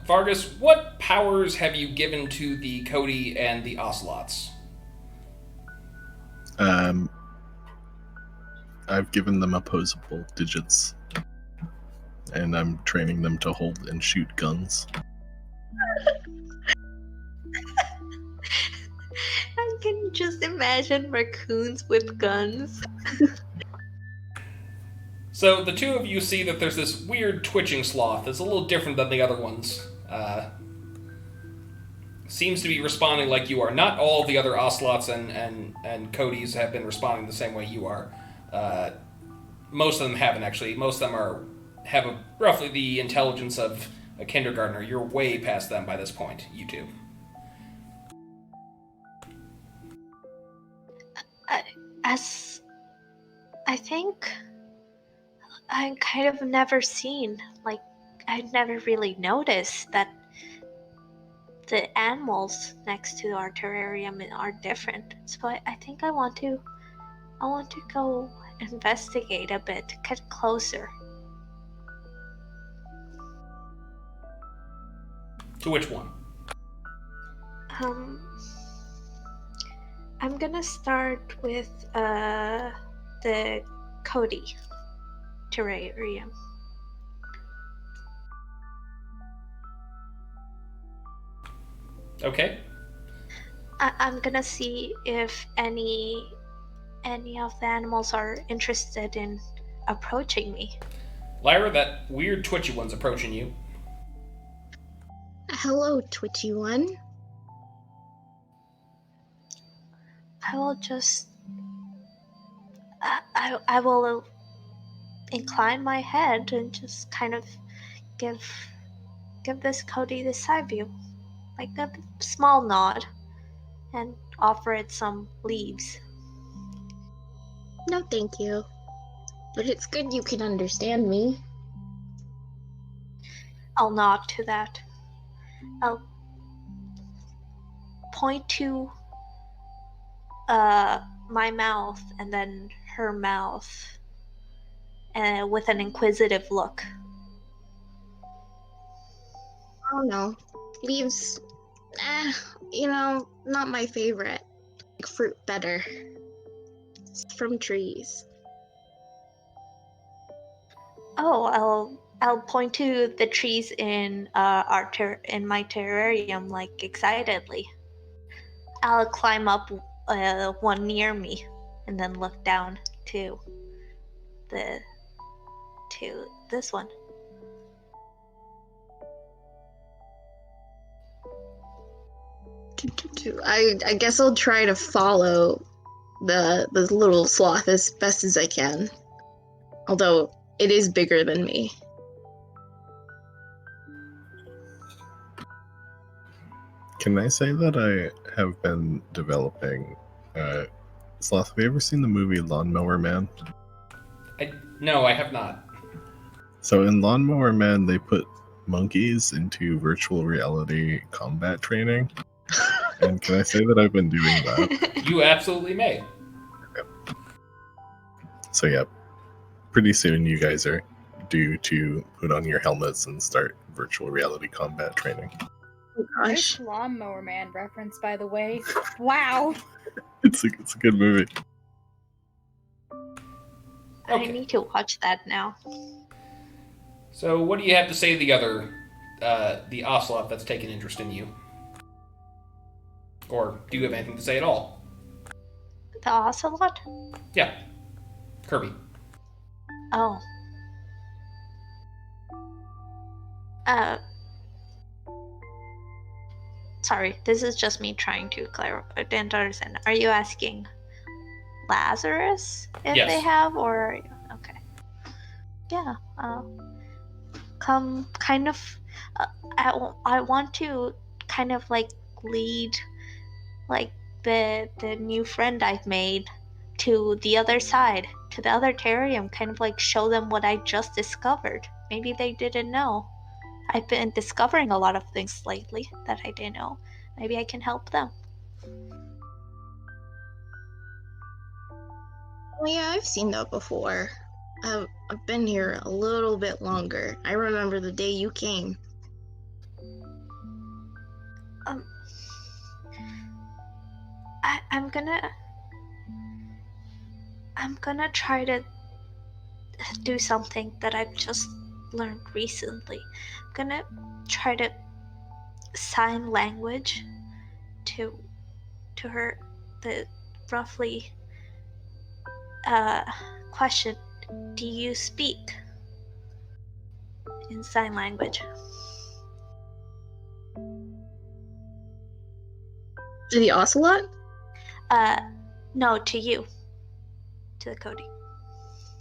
Vargas, what powers have you given to the Coati and the Ocelots? I've given them opposable digits, and I'm training them to hold and shoot guns. I can just imagine raccoons with guns. So the two of you see that there's this weird twitching sloth that's a little different than the other ones. Seems to be responding like you are. Not all the other Ocelots and Coatis have been responding the same way you are. Most of them haven't, actually. Most of them have roughly the intelligence of a kindergartner. You're way past them by this point, you two. I think I kind of never seen, like, I'd never really noticed that the animals next to our terrarium are different. So I think I want to go investigate a bit, get closer. To which one? I'm gonna start with the Coati terrarium. Okay. I'm gonna see if any of the animals are interested in approaching me. Lyra, that weird twitchy one's approaching you. Hello, twitchy one. I will just. I will incline my head and just kind of give this Coati the side view, like a small nod, and offer it some leaves. No, thank you. But it's good you can understand me. I'll nod to that. I'll point to my mouth and then her mouth, with an inquisitive look. Oh no. Leaves, not my favorite. Like fruit better. It's from trees. Oh, I'll point to the trees in in my terrarium, like excitedly. I'll climb up one near me, and then look down to this one. I guess I'll try to follow the little sloth as best as I can. Although it is bigger than me. Can I say that I have been developing Sloth, have you ever seen the movie Lawnmower Man? No, I have not. So in Lawnmower Man, they put monkeys into virtual reality combat training. And can I say that I've been doing that? You absolutely may. So yeah, pretty soon you guys are due to put on your helmets and start virtual reality combat training. Oh Nice gosh. Lawnmower Man reference, by the way. Wow. It's a good movie. I Okay. need to watch that now. So, what do you have to say to the other, the Ocelot that's taken interest in you? Or do you have anything to say at all? The Ocelot? Yeah. Kerby. Oh. Sorry, this is just me trying to clarify and understand. Are you asking Lazarus if Yes. they have, or okay? Yeah. Come, kind of. I want to kind of like lead, like the new friend I've made to the other side, to the other terrarium. Kind of like show them what I just discovered. Maybe they didn't know. I've been discovering a lot of things lately that I didn't know. Maybe I can help them. Oh yeah, I've seen that before. I've been here a little bit longer. I remember the day you came. I'm gonna try to do something that I've just learned recently. I'm gonna try to sign language to her, the roughly question, do you speak in sign language? To the Ocelot? No, to you. To the Coati.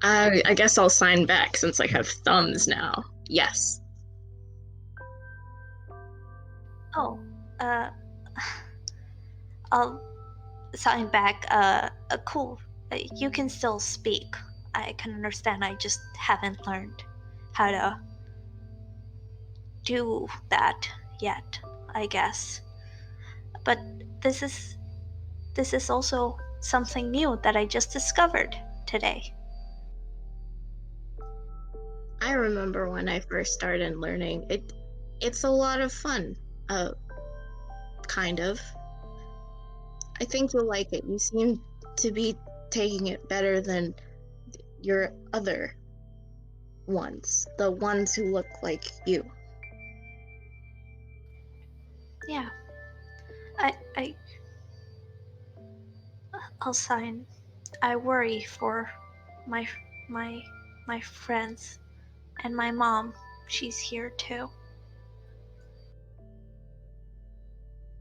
I guess I'll sign back since I have thumbs now. Yes. Oh, I'll sign back, cool. You can still speak. I can understand, I just haven't learned how to do that yet, I guess. But this is also something new that I just discovered today. I remember when I first started learning. It's a lot of fun. Kind of. I think you'll like it. You seem to be taking it better than your other ones. The ones who look like you. Yeah. I'll sign. I worry for my friends And my mom, she's here too.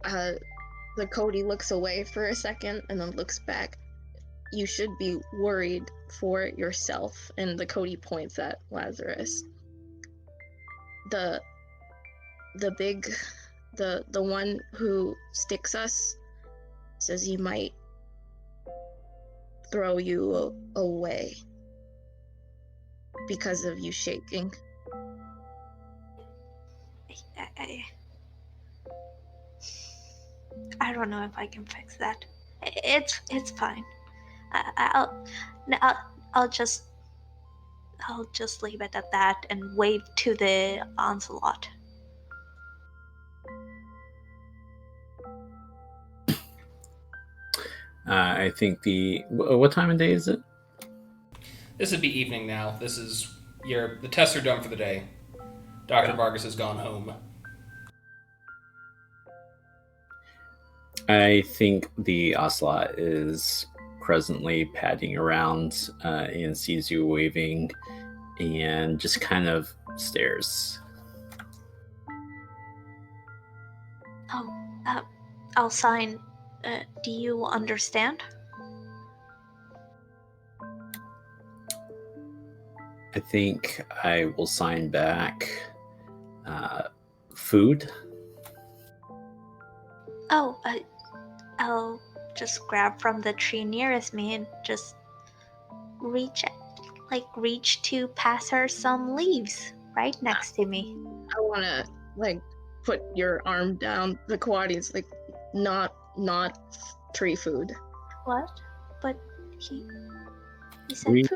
The Coati looks away for a second and then looks back. You should be worried for yourself. And the Coati points at Lazarus. The one who sticks us says he might throw you away because of you shaking. I don't know if I can fix that. It's fine. I'll just leave it at that and wave to the Ocelot. I think what time of day is it? This would be evening now. The tests are done for the day. Dr. Vargas has gone home. I think the Ocelot is presently padding around and sees you waving and just kind of stares. I'll sign. Do you understand? I think I will sign back food. I'll just grab from the tree nearest me and just reach to pass her some leaves right next to me. I want to put your arm down. The Coati's not tree food. What? But he said food.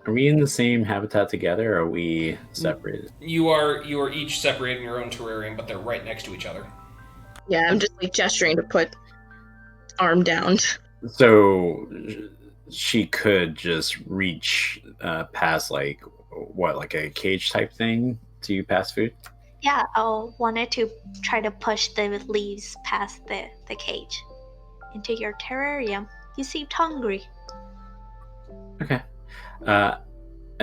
Are we in the same habitat together, or are we separated? You are each separated in your own terrarium, but they're right next to each other. Yeah, I'm just gesturing to put arm down. So she could just reach past like a cage type thing to pass food? Yeah, I wanted to try to push the leaves past the cage into your terrarium. You seemed hungry. Okay. I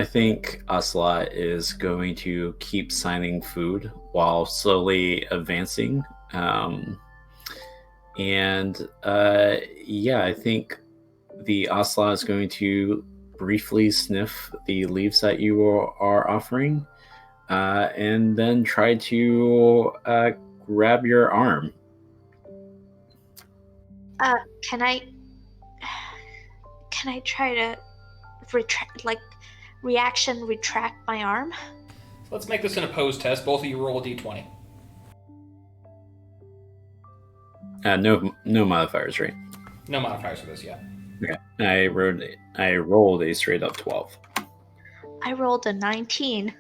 think Ocelot is going to keep signing food while slowly advancing. I think the Ocelot is going to briefly sniff the leaves that you are offering, and then try to grab your arm. Can I try to retract my arm? Let's make this an opposed test. Both of you roll a d20. No modifiers, right? No modifiers for this yet. Okay. I rolled a straight up 12. I rolled a 19.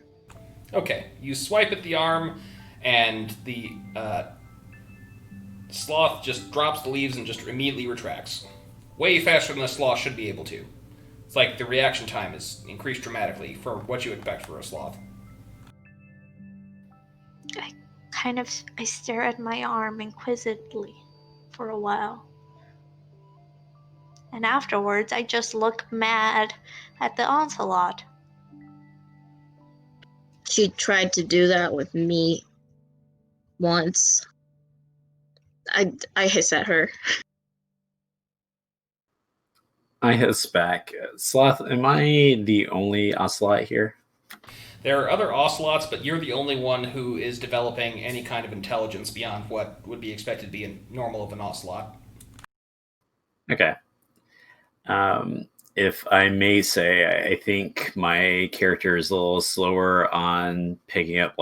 Okay. You swipe at the arm, and the sloth just drops the leaves and just immediately retracts. Way faster than a sloth should be able to. It's like the reaction time is increased dramatically for what you expect for a sloth. I stare at my arm inquisitively for a while. And afterwards, I just look mad at the Ocelot. She tried to do that with me once. I hiss at her. I hiss back. Sloth, am I the only Ocelot here? There are other Ocelots, but you're the only one who is developing any kind of intelligence beyond what would be expected to be normal of an Ocelot. Okay. If I may say, I think my character is a little slower on picking up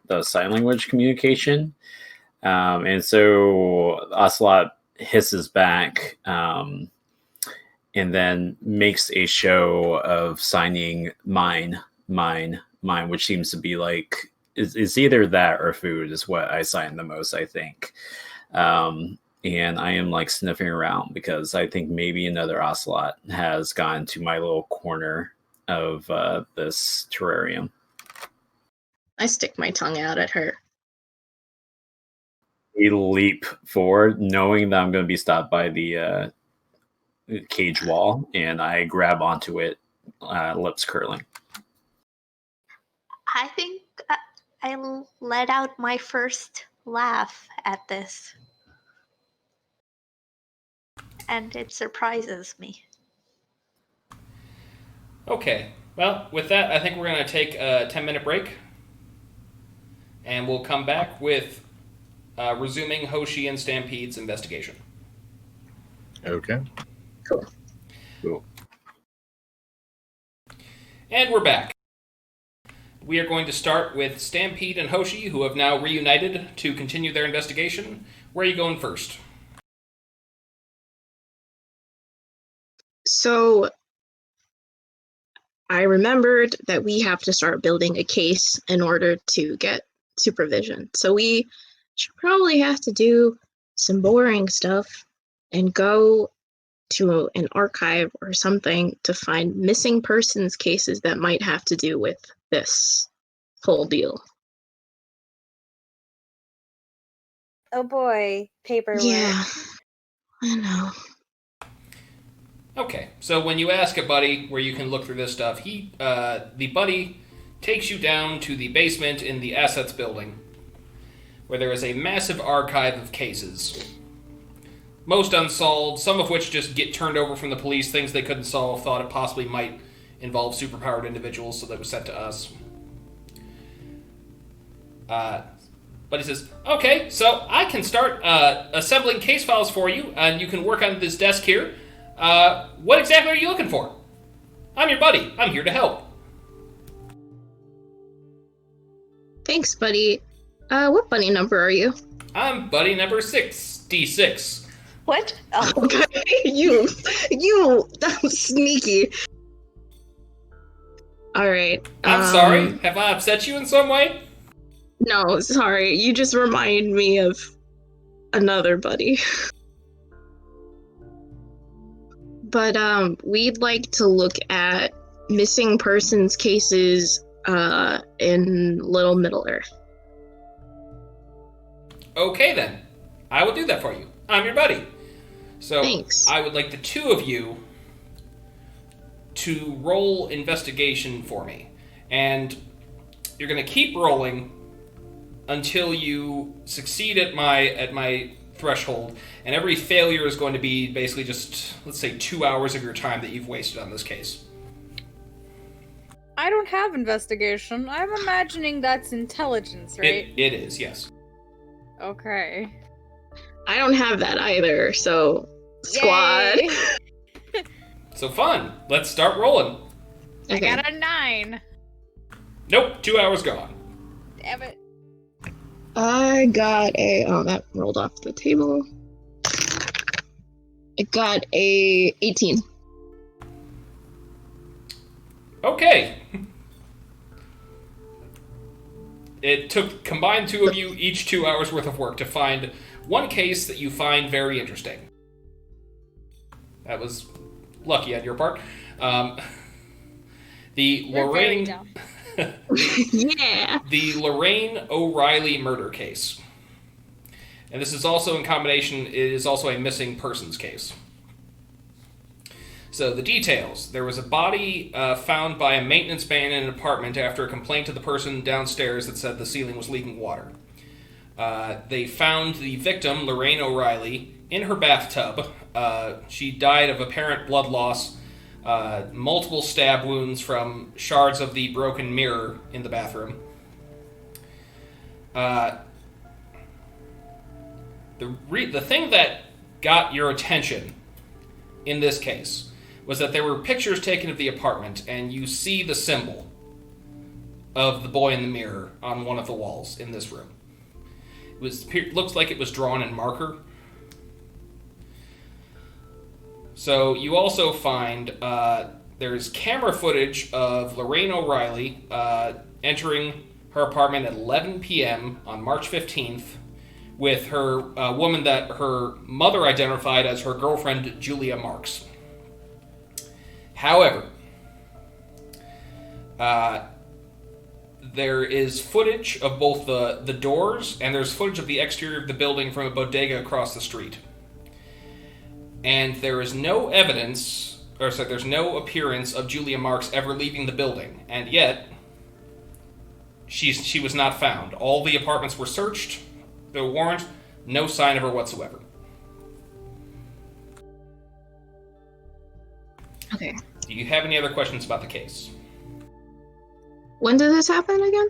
the sign language communication. And so Ocelot hisses back and then makes a show of signing mine, which seems to be is either that or food is what I sign the most, I think. And I am sniffing around because I think maybe another Ocelot has gone to my little corner of this terrarium. I stick my tongue out at her. We leap forward, knowing that I'm going to be stopped by the cage wall, and I grab onto it, lips curling. I think I let out my first laugh at this. And it surprises me. Okay. Well, with that, I think we're going to take a 10-minute break. And we'll come back with resuming Hoshi and Stampede's investigation. Okay. Cool. And we're back. We are going to start with Stampede and Hoshi, who have now reunited to continue their investigation. Where are you going first? So I remembered that we have to start building a case in order to get supervision. So we should probably have to do some boring stuff and go to an archive or something to find missing persons cases that might have to do with this whole deal. Oh boy, paperwork. Yeah, I know. Okay, so when you ask a buddy where you can look through this stuff, the buddy takes you down to the basement in the assets building, where there is a massive archive of cases. Most unsolved, some of which just get turned over from the police, things they couldn't solve, thought it possibly might involve superpowered individuals, so that was sent to us. But he says, okay, so I can start assembling case files for you, and you can work on this desk here. What exactly are you looking for? I'm your buddy. I'm here to help. Thanks, buddy. What buddy number are you? I'm buddy number 66. What? Oh, Okay, you, that was sneaky. All right. I'm sorry. Have I upset you in some way? No, sorry. You just remind me of another buddy. But we'd like to look at missing persons cases in Little Middle Earth. Okay, then. I will do that for you. I'm your buddy. So, Thanks. I would like the two of you to roll investigation for me. And you're going to keep rolling until you succeed at my threshold. And every failure is going to be basically just, let's say, 2 hours of your time that you've wasted on this case. I don't have investigation. I'm imagining that's intelligence, right? It is, yes. Okay. I don't have that either, so squad. Yay. So fun. Let's start rolling. I Okay. got a 9. Nope, 2 hours gone. Damn it. I got that rolled off the table. I got a 18. Okay. It took combined two of you each 2 hours worth of work to find one case that you find very interesting. That was lucky on your part. The You're very Lorraine, dumb. Yeah. the Lorraine O'Reilly murder case, and this is also in combination. It is also a missing persons case. So the details: there was a body found by a maintenance man in an apartment after a complaint to the person downstairs that said the ceiling was leaking water. They found the victim, Lorraine O'Reilly, in her bathtub. She died of apparent blood loss, multiple stab wounds from shards of the broken mirror in the bathroom. The thing that got your attention in this case was that there were pictures taken of the apartment, and you see the symbol of the boy in the mirror on one of the walls in this room. Looks like it was drawn in marker. So you also find there's camera footage of Lorraine O'Reilly entering her apartment at 11 p.m. on March 15th with her woman that her mother identified as her girlfriend, Julia Marks. However, there is footage of both the doors, and there's footage of the exterior of the building from a bodega across the street. And there is no evidence, there's no appearance of Julia Marks ever leaving the building. And yet, she was not found. All the apartments were searched. There were warrant. No sign of her whatsoever. Okay. Do you have any other questions about the case? When did this happen again?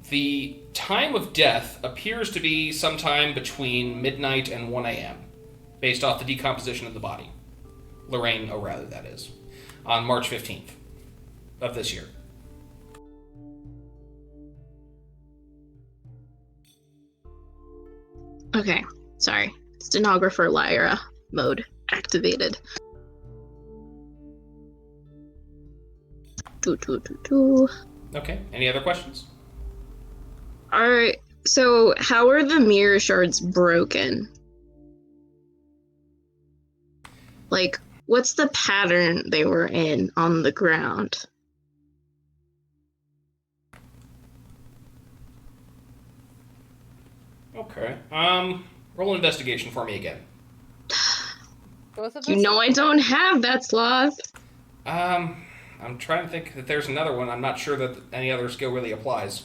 The time of death appears to be sometime between midnight and 1 a.m., based off the decomposition of the body. Lorraine O'Reilly, that is. On March 15th of this year. Okay. Sorry. Stenographer Lyra mode activated. Okay, any other questions? Alright, so how are the mirror shards broken? Like, what's the pattern they were in on the ground? Okay. Roll an investigation for me again. Both of us? You know I don't have that, Sloth. I'm trying to think that there's another one. I'm not sure that any other skill really applies.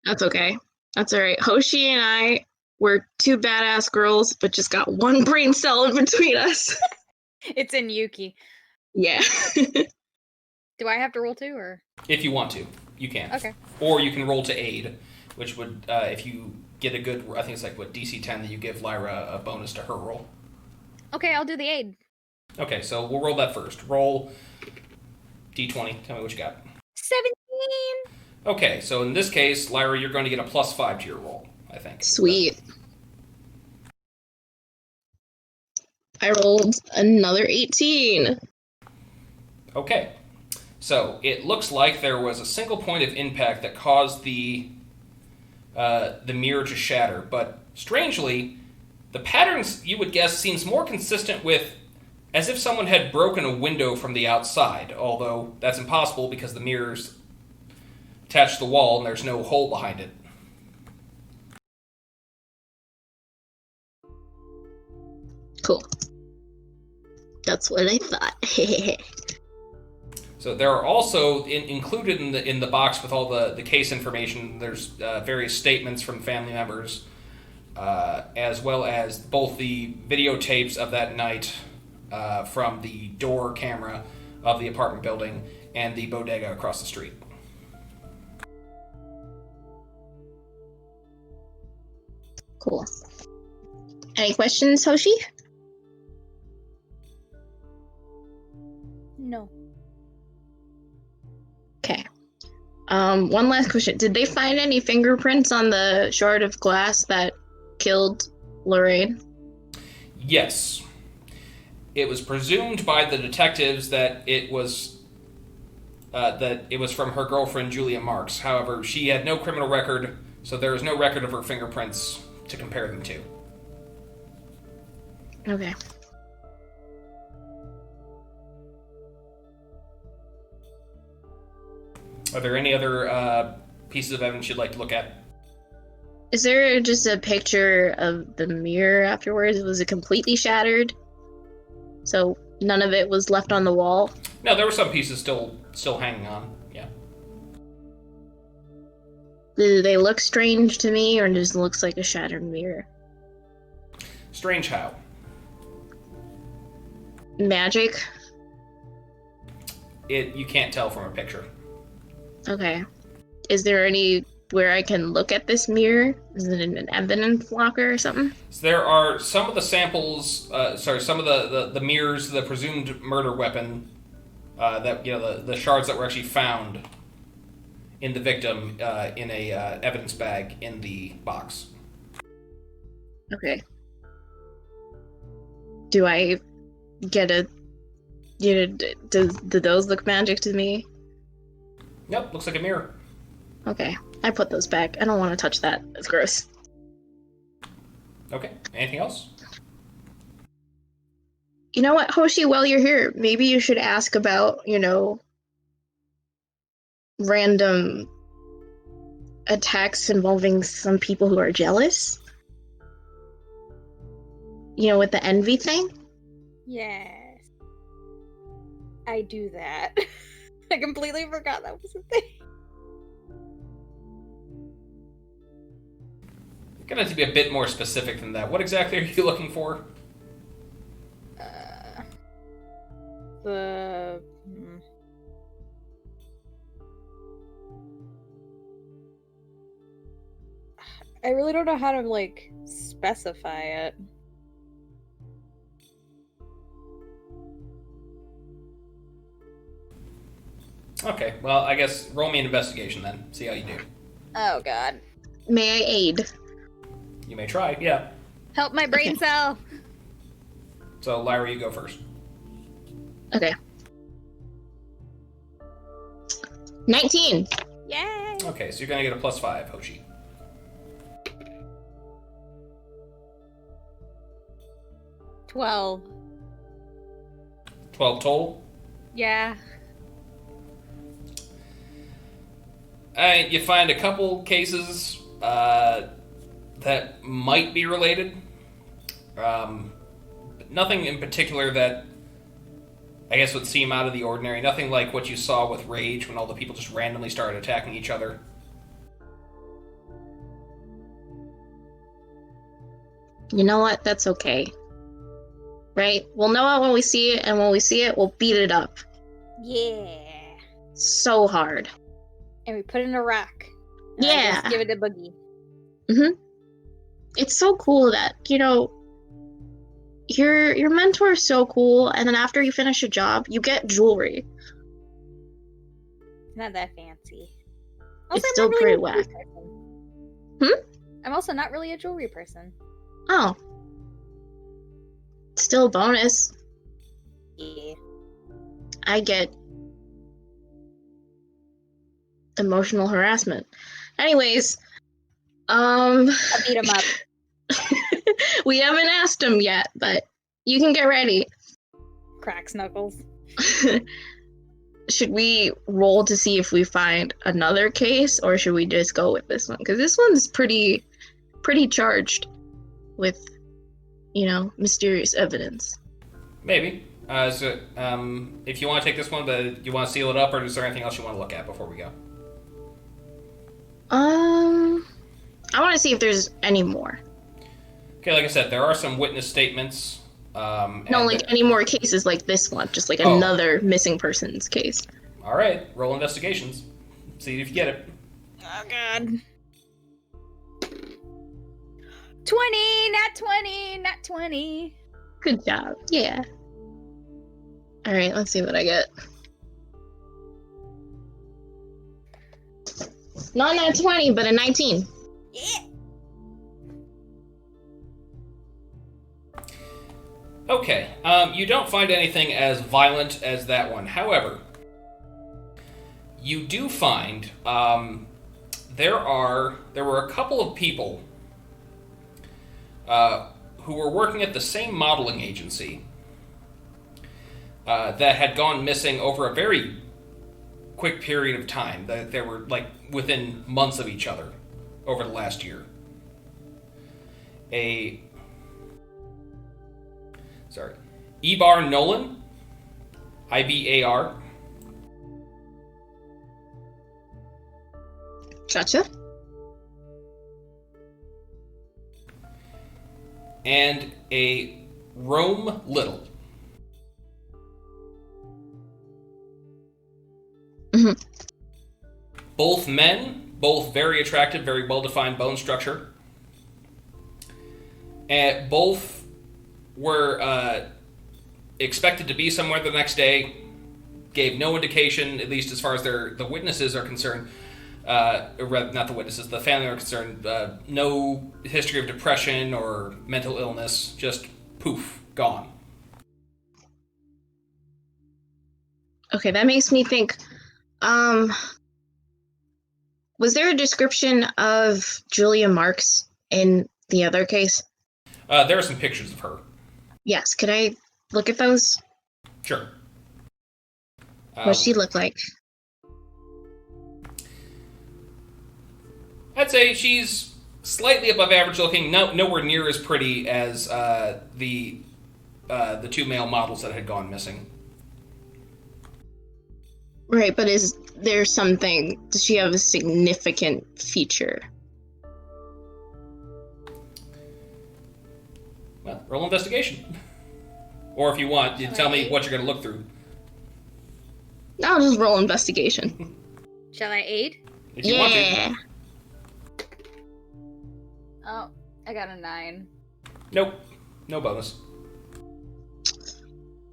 That's okay. That's alright. Hoshi and I were two badass girls, but just got one brain cell in between us. It's in Yuki. Yeah. Do I have to roll too, or? If you want to, you can. Okay. Or you can roll to aid, which would, if you get a good, I think it's like, what, DC 10 that you give Lyra a bonus to her roll. Okay, I'll do the aid. Okay, so we'll roll that first. Roll D20. Tell me what you got. 17! Okay, so in this case, Lyra, you're going to get a +5 to your roll, I think. Sweet. I rolled another 18. Okay, so it looks like there was a single point of impact that caused the mirror to shatter, but strangely, the patterns, you would guess, seems more consistent with as if someone had broken a window from the outside, although that's impossible because the mirror's attached to the wall and there's no hole behind it. Cool. That's what I thought. So there are also included in the box with all the case information. There's various statements from family members, as well as both the videotapes of that night from the door camera of the apartment building and the bodega across the street. Cool. Any questions, Hoshi? No. Okay. One last question. Did they find any fingerprints on the shard of glass that killed Lorraine? Yes. It was presumed by the detectives that it was from her girlfriend Julia Marks. However, she had no criminal record, so there is no record of her fingerprints to compare them to. Okay. Are there any other pieces of evidence you'd like to look at? Is there just a picture of the mirror afterwards? Was it completely shattered? So none of it was left on the wall? No, there were some pieces still hanging on. Yeah. Do they look strange to me, or just looks like a shattered mirror? Strange how? Magic? You can't tell from a picture. Okay. Is there any where I can look at this mirror? Is it in an evidence locker or something? So there are some of the samples, some of the mirrors, the presumed murder weapon, that the shards that were actually found in the victim in a evidence bag in the box. Okay. Do I get a... do those look magic to me? Nope, looks like a mirror. Okay. I put those back. I don't want to touch that. It's gross. Okay, anything else? You know what, Hoshi, while you're here, maybe you should ask about, random attacks involving some people who are jealous. With the envy thing? Yes. I do that. I completely forgot that was a thing. You're gonna have to be a bit more specific than that. What exactly are you looking for? The... I really don't know how to, like, specify it. Okay, well, I guess roll me an investigation then. See how you do. Oh, God. May I aid? You may try, yeah. Help my brain cell! So, Lyra, you go first. Okay. 19. Yay! Okay, so you're gonna get a +5, Hoshi. 12. 12 total? Yeah. You find a couple cases that might be related. But nothing in particular that I guess would seem out of the ordinary. Nothing like what you saw with Rage when all the people just randomly started attacking each other. You know what? That's okay. Right? We'll know it when we see it, and when we see it, we'll beat it up. Yeah. So hard. And we put it in a rack. And Yeah. just give it a boogie. It's so cool that, you know, your mentor is so cool, and then after you finish a job, you get jewelry. Not that fancy. It's I'm still not pretty a jewelry whack. person. I'm also not really a jewelry person. Oh. Still a bonus. Yeah. I get emotional harassment. Anyways, I beat him up. we haven't asked him yet, but you can get ready. Cracks knuckles. Should we roll to see if we find another case, or should we just go with this one? Because this one's pretty charged with, you know, mysterious evidence. Maybe. So, if you want to take this one, but you want to seal it up, or is there anything else you want to look at before we go? I want to see if there's any more. Okay, like I said, there are some witness statements. No, like any more cases like this one, just like another missing persons case. All right, roll investigations. See if you get it. Oh, God. 20! Not 20! Not 20! Good job. Yeah. All right, let's see what I get. Not a 20, but a 19. Yeah! Okay, you don't find anything as violent as that one. However, you do find there were a couple of people who were working at the same modeling agency that had gone missing over a very quick period of time. They were like within months of each other over the last year. Ibar Nolan, Ibar. Gotcha. And a Rome Little. Mm-hmm. Both men, both very attractive, very well-defined bone structure. And both were expected to be somewhere the next day. Gave no indication, at least as far as the witnesses are concerned. Not the witnesses, the family are concerned. No history of depression or mental illness. Just poof, gone. Okay, that makes me think. Was there a description of Julia Marks in the other case? There are some pictures of her. Yes, could I look at those? Sure. What'd she look like? I'd say she's slightly above average looking, nowhere near as pretty as the two male models that had gone missing. Right, but is there something? Does she have a significant feature? Well, roll investigation. Or if you want, you tell me what you're going to look through. I'll just roll investigation. Shall I aid? If you want to. Oh, I got a 9. Nope. No bonus.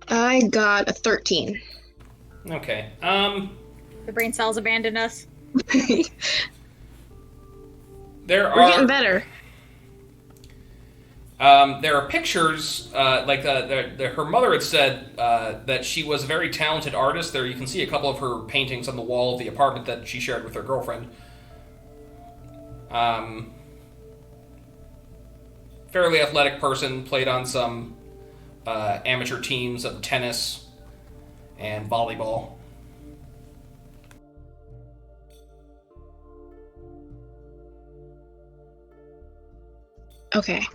I got a 13. Okay. The brain cells abandoned us. There We're getting better. There are pictures, her mother had said that she was a very talented artist. There you can see a couple of her paintings on the wall of the apartment that she shared with her girlfriend. Fairly athletic person, played on some amateur teams of tennis and volleyball. Okay.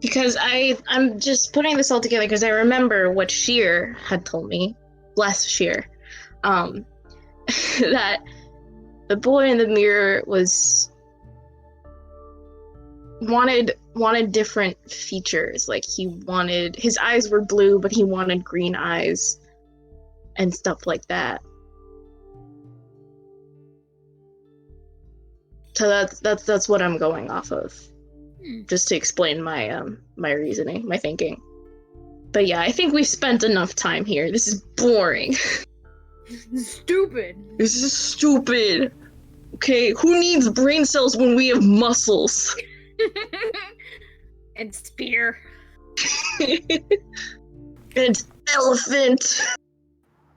Because I'm just putting this all together because I remember what Shira had told me, bless Shira, that the boy in the mirror wanted different features. Like his eyes were blue, but he wanted green eyes and stuff like that. So that's what I'm going off of. Just to explain my my reasoning, my thinking. But yeah, I think we've spent enough time here. This is boring. Stupid. This is stupid. Okay, who needs brain cells when we have muscles? And spear. And elephant.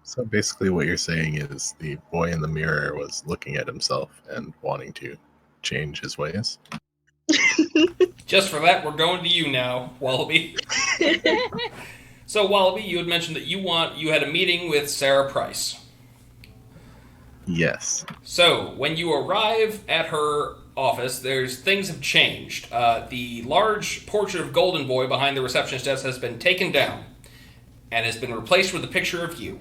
So basically what you're saying is the boy in the mirror was looking at himself and wanting to change his ways. Just for that, we're going to you now, Wallaby. So, Wallaby, you had mentioned that you had a meeting with Sarah Price. Yes. So, when you arrive at her office, things have changed. The large portrait of Golden Boy behind the receptionist desk has been taken down and has been replaced with a picture of you.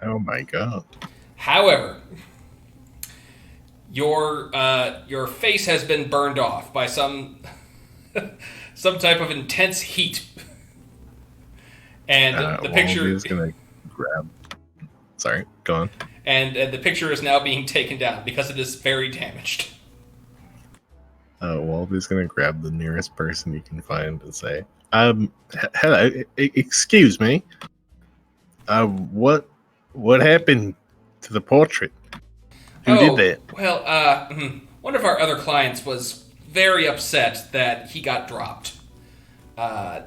Oh my god. However, your face has been burned off by some type of intense heat, and the picture is gonna grab. Sorry, go on. And the picture is now being taken down because it is very damaged. Wallaby's gonna grab the nearest person you can find and say, hello, excuse me. What happened to the portrait? Who did that? Well, one of our other clients was very upset that he got dropped.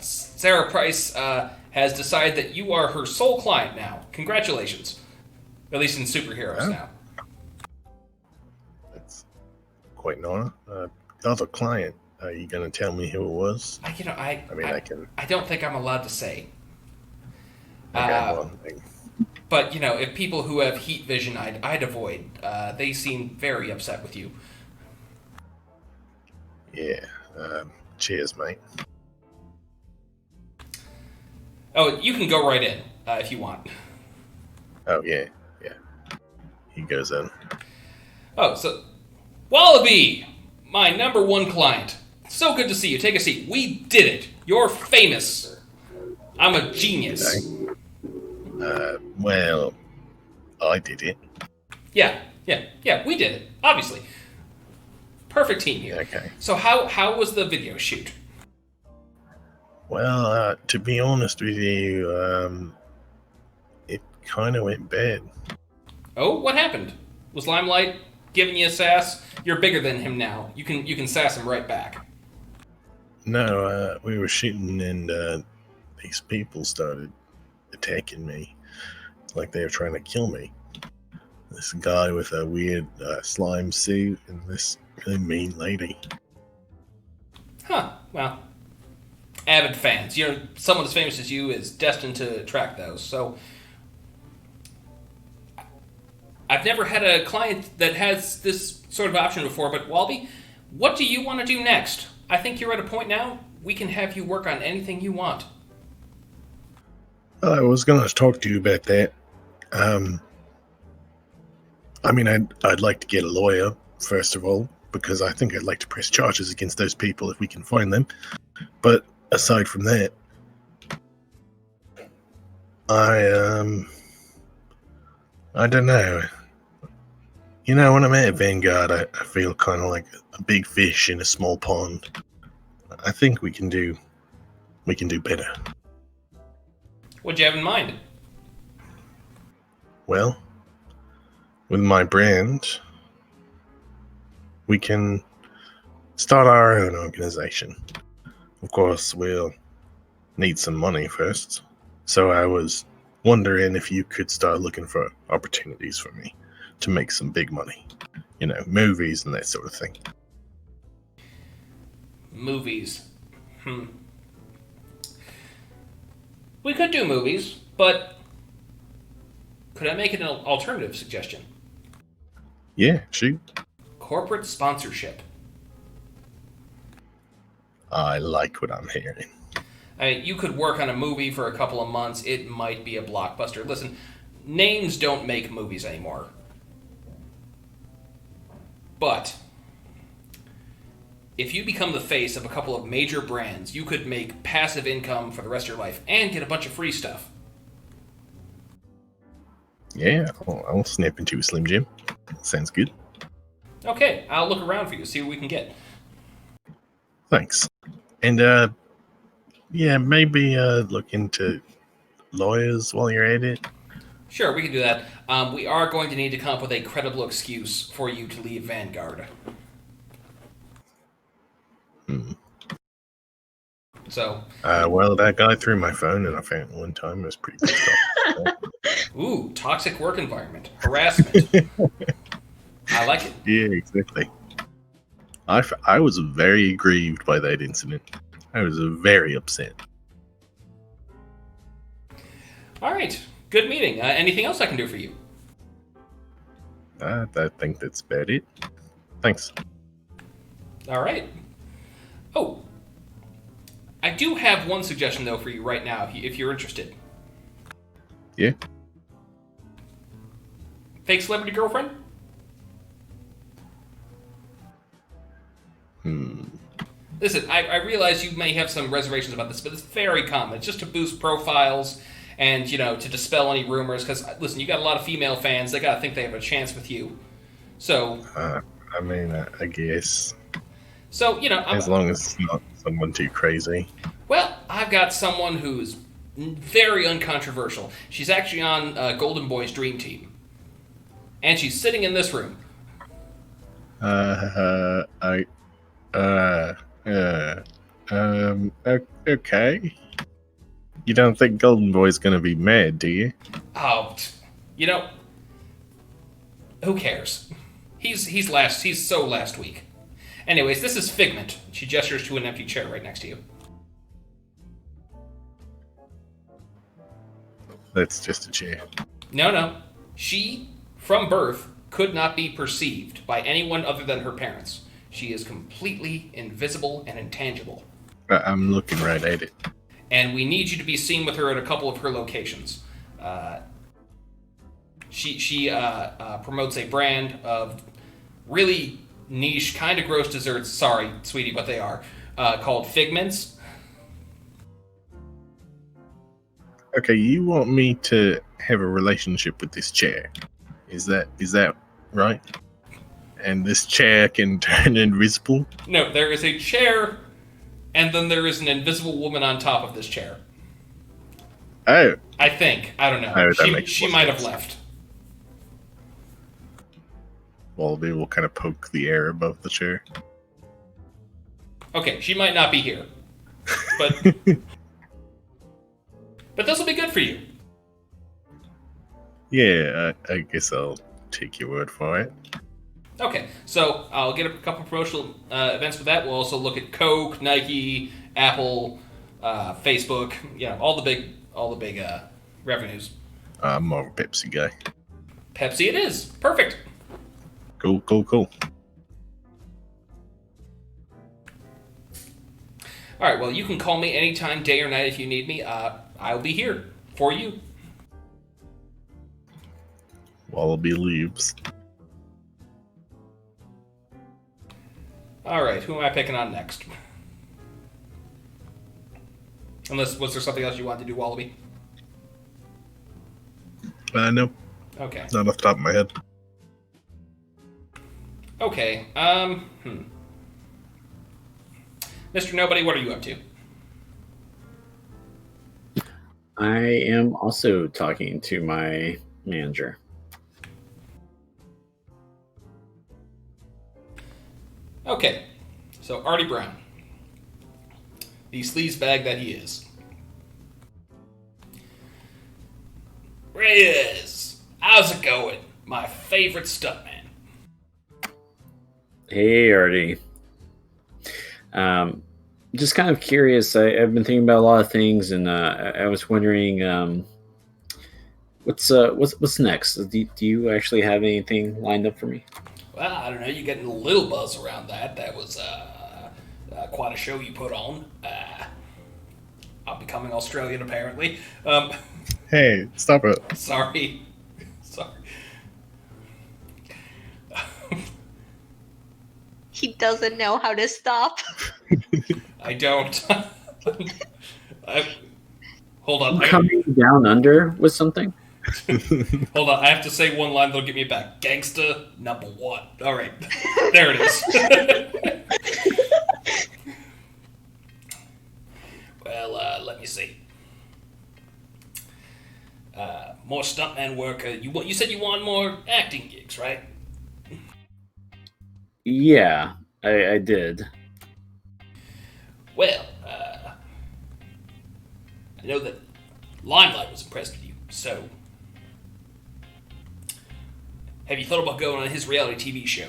Sarah Price has decided that you are her sole client now. Congratulations. At least in superheroes now. That's quite an honor. Other client, are you going to tell me who it was? I can. I don't think I'm allowed to say. Okay, But, if people who have heat vision, I'd avoid. They seem very upset with you. Yeah. Cheers, mate. Oh, you can go right in, if you want. Oh, yeah. He goes in. Oh, so... Wallaby! My number one client. So good to see you. Take a seat. We did it. You're famous. I'm a genius. Well, I did it. Yeah, we did it. Obviously. Perfect team here. Okay. So how was the video shoot? Well, to be honest with you, it kind of went bad. Oh, what happened? Was Limelight giving you a sass? You're bigger than him now. You can sass him right back. No, we were shooting and these people started attacking me. Like they were trying to kill me. This guy with a weird slime suit and this really mean lady. Huh, well. Avid fans. Someone as famous as you is destined to attract those, so... I've never had a client that has this sort of option before, but Wallaby, what do you want to do next? I think you're at a point now, we can have you work on anything you want. I was going to talk to you about that. I mean, I'd like to get a lawyer, first of all, because I think I'd like to press charges against those people if we can find them. But aside from that, I don't know. You know, when I'm at Vanguard, I feel kind of like a big fish in a small pond. I think we can do better. What'd you have in mind? Well, with my brand, we can start our own organization. Of course, we'll need some money first. So I was wondering if you could start looking for opportunities for me to make some big money. You know, movies and that sort of thing. Movies. We could do movies, but could I make an alternative suggestion? Yeah, shoot. Corporate sponsorship. I like what I'm hearing. I mean, you could work on a movie for a couple of months. It might be a blockbuster. Listen, names don't make movies anymore. But if you become the face of a couple of major brands, you could make passive income for the rest of your life and get a bunch of free stuff. Yeah, I'll snap into a Slim Jim. Sounds good. Okay, I'll look around for you, see what we can get. Thanks. And, yeah, maybe look into lawyers while you're at it. Sure, we can do that. We are going to need to come up with a credible excuse for you to leave Vanguard. So. Well, that guy threw my phone and I found it one time. It was pretty pissed off. Ooh, toxic work environment. Harassment. I like it. Yeah, exactly. I was very aggrieved by that incident. I was very upset. All right. Good meeting. Anything else I can do for you? I think that's about it. Thanks. All right. Oh, I do have one suggestion, though, for you right now, if you're interested. Yeah? Fake celebrity girlfriend? Listen, I realize you may have some reservations about this, but it's very common. It's just to boost profiles and, you know, to dispel any rumors. Because, listen, you got a lot of female fans. They got to think they have a chance with you. So... I mean, I guess... So, you know... as long as it's not someone too crazy. Well, I've got someone who's very uncontroversial. She's actually on Golden Boy's Dream Team. And she's sitting in this room. Okay. You don't think Golden Boy's gonna be mad, do you? Oh, you know, who cares? He's so last week. Anyways, this is Figment. She gestures to an empty chair right next to you. That's just a chair. No. She, from birth, could not be perceived by anyone other than her parents. She is completely invisible and intangible. I'm looking right at it. And we need you to be seen with her at a couple of her locations. She promotes a brand of really niche, kind of gross desserts. Sorry, sweetie, but they are. Called Figments. Okay, you want me to have a relationship with this chair? Is that right? And this chair can turn invisible? No, there is a chair, and then there is an invisible woman on top of this chair. Oh. I think. I don't know. Oh, she might have left. Wallaby will kind of poke the air above the chair. Okay, she might not be here. But but this will be good for you. Yeah, I guess I'll take your word for it. Okay, so I'll get a couple promotional events for that. We'll also look at Coke, Nike, Apple, Facebook, all the big revenues. I'm more of a Pepsi guy. Pepsi it is. Perfect. Cool. All right, well, you can call me anytime, day or night, if you need me. I'll be here. for you. Wallaby leaves. All right, who am I picking on next? Unless, was there something else you wanted to do, Wallaby? No, Okay. not off the top of my head. Okay. Mr. Nobody, what are you up to? I am also talking to my manager. Okay. So, Artie Brown. The sleazebag that he is. Riz! How's it going? My favorite stuntman. Hey, Artie. Just kind of curious. I've been thinking about a lot of things, and I was wondering, what's next? Do you actually have anything lined up for me? Well, I don't know. You're getting a little buzz around that. That was quite a show you put on. I'm becoming Australian, apparently. Hey, stop it. Sorry. He doesn't know how to stop. I don't. Hold on. Coming down under with something? Hold on. I have to say one line that'll get me back. Gangsta number one. All right. There it is. Well, let me see. More stuntman work. You said you want more acting gigs, right? Yeah, I did. Well, I know that Limelight was impressed with you, so have you thought about going on his reality TV show?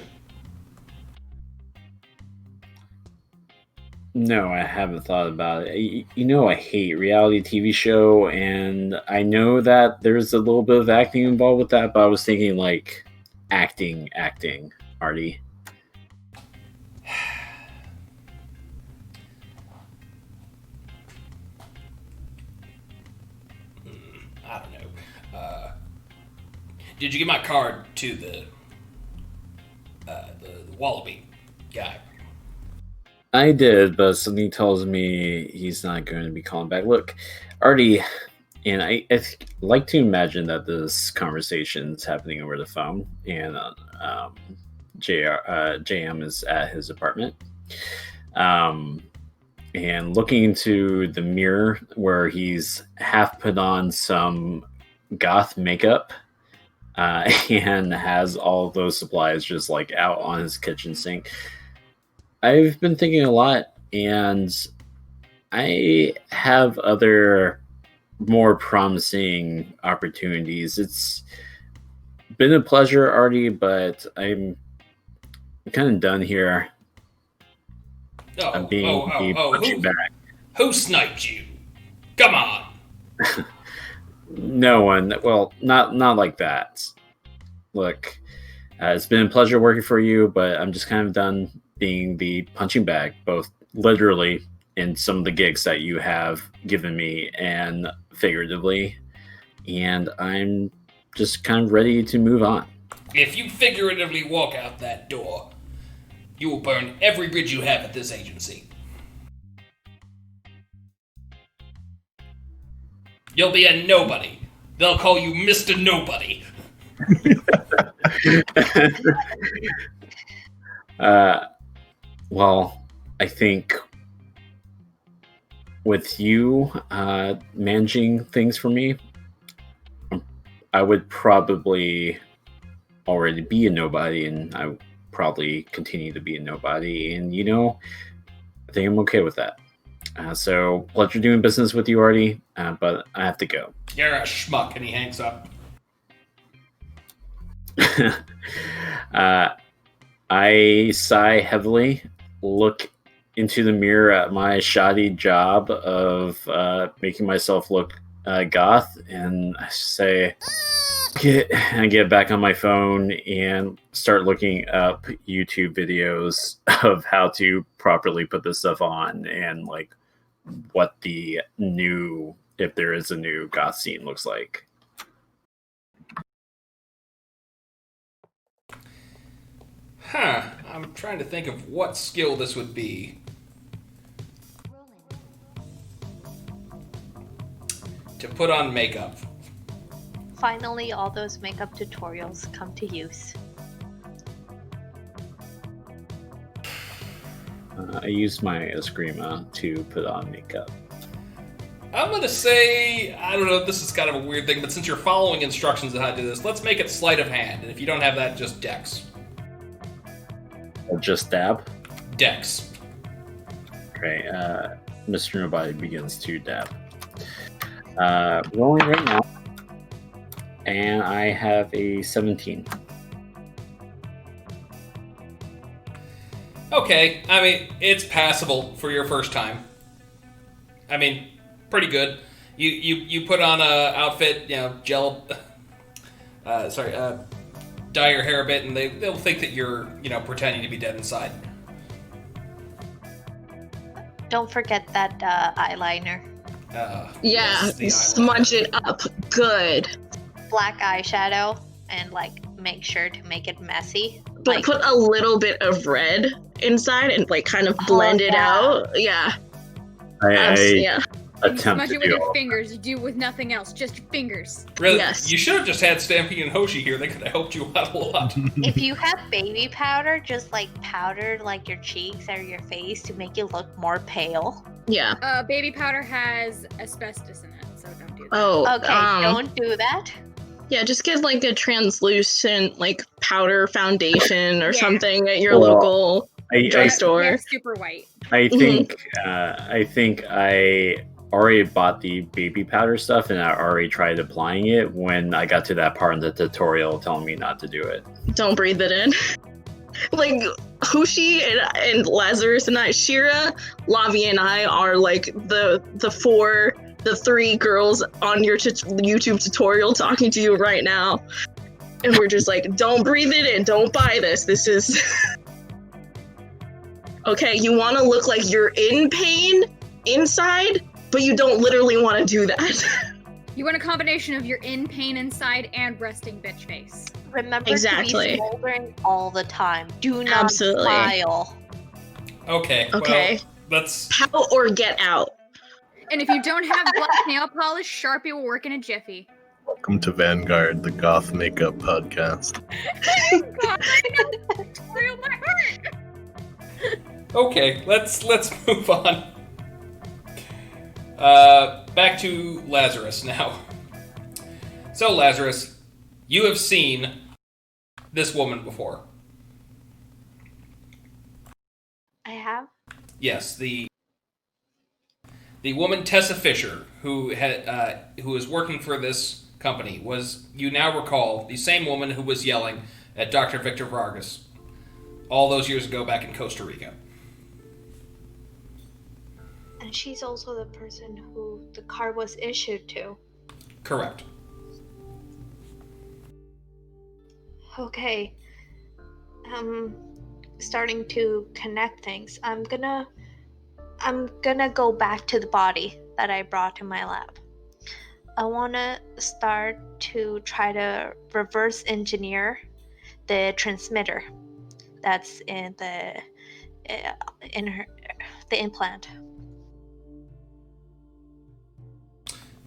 No, I haven't thought about it. You know, I hate reality TV show, and I know that there's a little bit of acting involved with that, but I was thinking like acting, Artie. I don't know. Did you give my card to the Wallaby guy? I did, but something tells me he's not going to be calling back. Look, Artie, and I like to imagine that this conversation's happening over the phone, and JM is at his apartment. And looking into the mirror where he's half put on some goth makeup and has all those supplies just like out on his kitchen sink. I've been thinking a lot, and I have other more promising opportunities. It's been a pleasure, Artie, but I'm kind of done here. I'm being punching back. Who sniped you? Come on. No one. Well, not like that. Look, it's been a pleasure working for you, but I'm just kind of done being the punching bag, both literally in some of the gigs that you have given me and figuratively. And I'm just kind of ready to move on. If you figuratively walk out that door, you will burn every bridge you have at this agency. You'll be a nobody. They'll call you Mr. Nobody. Well, I think with you managing things for me, I would probably already be a nobody, and I would probably continue to be a nobody. And, you know, I think I'm okay with that. So, pleasure doing business with you, Artie, but I have to go. You're a schmuck, and he hangs up. I sigh heavily, look into the mirror at my shoddy job of making myself look goth, and I say, I get back on my phone and start looking up YouTube videos of how to properly put this stuff on and like what the new if there is a new goth scene looks like. Huh. I'm trying to think of what skill this would be. To put on makeup. Finally, all those makeup tutorials come to use. I used my Eskrima to put on makeup. I'm gonna say, I don't know, this is kind of a weird thing, but since you're following instructions on how to do this, let's make it sleight of hand. And if you don't have that, just dex. Or just dab? Dex. Okay, Mr. Nobody begins to dab. Rolling right now. And I have a 17. Okay, I mean, it's passable for your first time. I mean, pretty good. You put on a outfit, gel, dye your hair a bit, and they'll think that you're, pretending to be dead inside. Don't forget that eyeliner. Yeah, yes, the smudge eyeliner. it up good. Black eyeshadow and make sure to make it messy. But put a little bit of red inside and kind of blend it out. Yeah. I You attempt smudge to it with do your all. fingers. You do it with nothing else. Just your fingers. Really, Yes. you should have just had Stampede and Hoshi here. They could have helped you out a lot. If you have baby powder, just powder your cheeks or your face to make you look more pale. Yeah. Baby powder has asbestos in it, so don't do that. Oh, Okay, don't do that. Yeah, just get a translucent powder foundation or Yeah. something at your Well, local drugstore. They're super white. I think I already bought the baby powder stuff, and I already tried applying it when I got to that part in the tutorial telling me not to do it. Don't breathe it in. Hoshi and Lazarus and I, Shira, Lavi and I are the three girls on your YouTube tutorial talking to you right now. And we're just don't breathe it in, don't buy this. This is... Okay, you want to look like you're in pain inside, but you don't literally want to do that. You want a combination of your in pain inside and resting bitch face. Remember Exactly. to be smoldering all the time. Do not Absolutely. smile. Okay. Okay. Well, let's. Out or get out. And if you don't have black nail polish, Sharpie will work in a jiffy. Welcome to Vanguard, the goth makeup podcast. God, I know. Real my heart. Okay, let's move on. Back to Lazarus now. So, Lazarus, you have seen this woman before. I have. Yes, the woman Tessa Fisher, who was working for this company, was, you now recall, the same woman who was yelling at Dr. Victor Vargas all those years ago back in Costa Rica. And she's also the person who the card was issued to. Correct. Okay. Starting to connect things. I'm gonna go back to the body that I brought to my lab. I wanna start to try to reverse engineer the transmitter that's in the implant.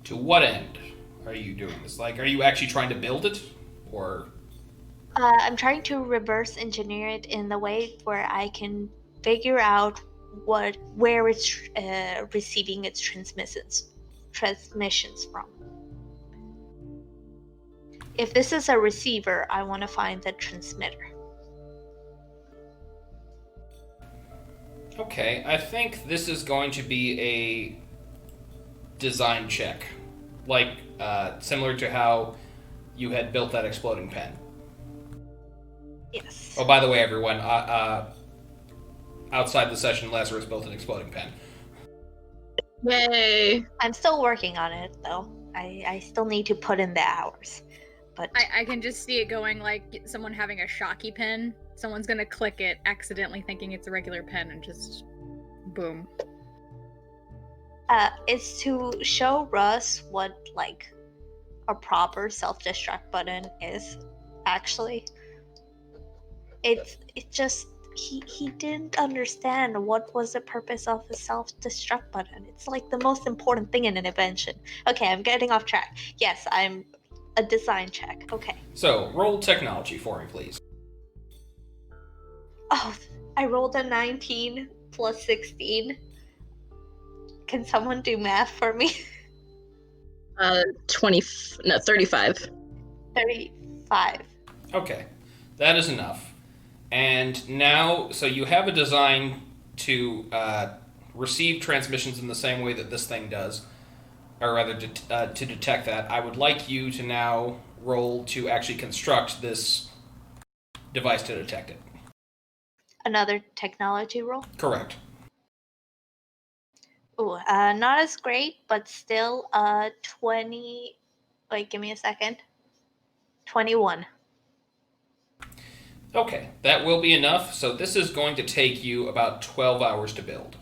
To what end are you doing this? Are you actually trying to build it? Or... I'm trying to reverse engineer it in the way where I can figure out where it's receiving its transmissions from. If this is a receiver, I want to find the transmitter. Okay, I think this is going to be a design check. Similar to how you had built that exploding pen. Yes. Oh, by the way, everyone, outside the session, Lazarus built an exploding pen. Yay. I'm still working on it, though. I still need to put in the hours. But I can just see it going like someone having a Shocky pen. Someone's gonna click it, accidentally thinking it's a regular pen, and just boom. It's to show Russ what like a proper self-destruct button is. Actually, it just he didn't understand what was the purpose of a self-destruct button. It's like the most important thing in an invention. Okay, I'm getting off track. Yes, I'm a design check. Okay. So, roll technology for me, please. Oh, I rolled a 19 plus 16. Can someone do math for me? 35. 35. Okay, that is enough. And now, so you have a design to receive transmissions in the same way that this thing does, or rather to detect that. I would like you to now roll to actually construct this device to detect it. Another technology roll? Correct. Ooh, not as great, but still 20. Wait, give me a second. 21. Okay, that will be enough. So this is going to take you about 12 hours to build.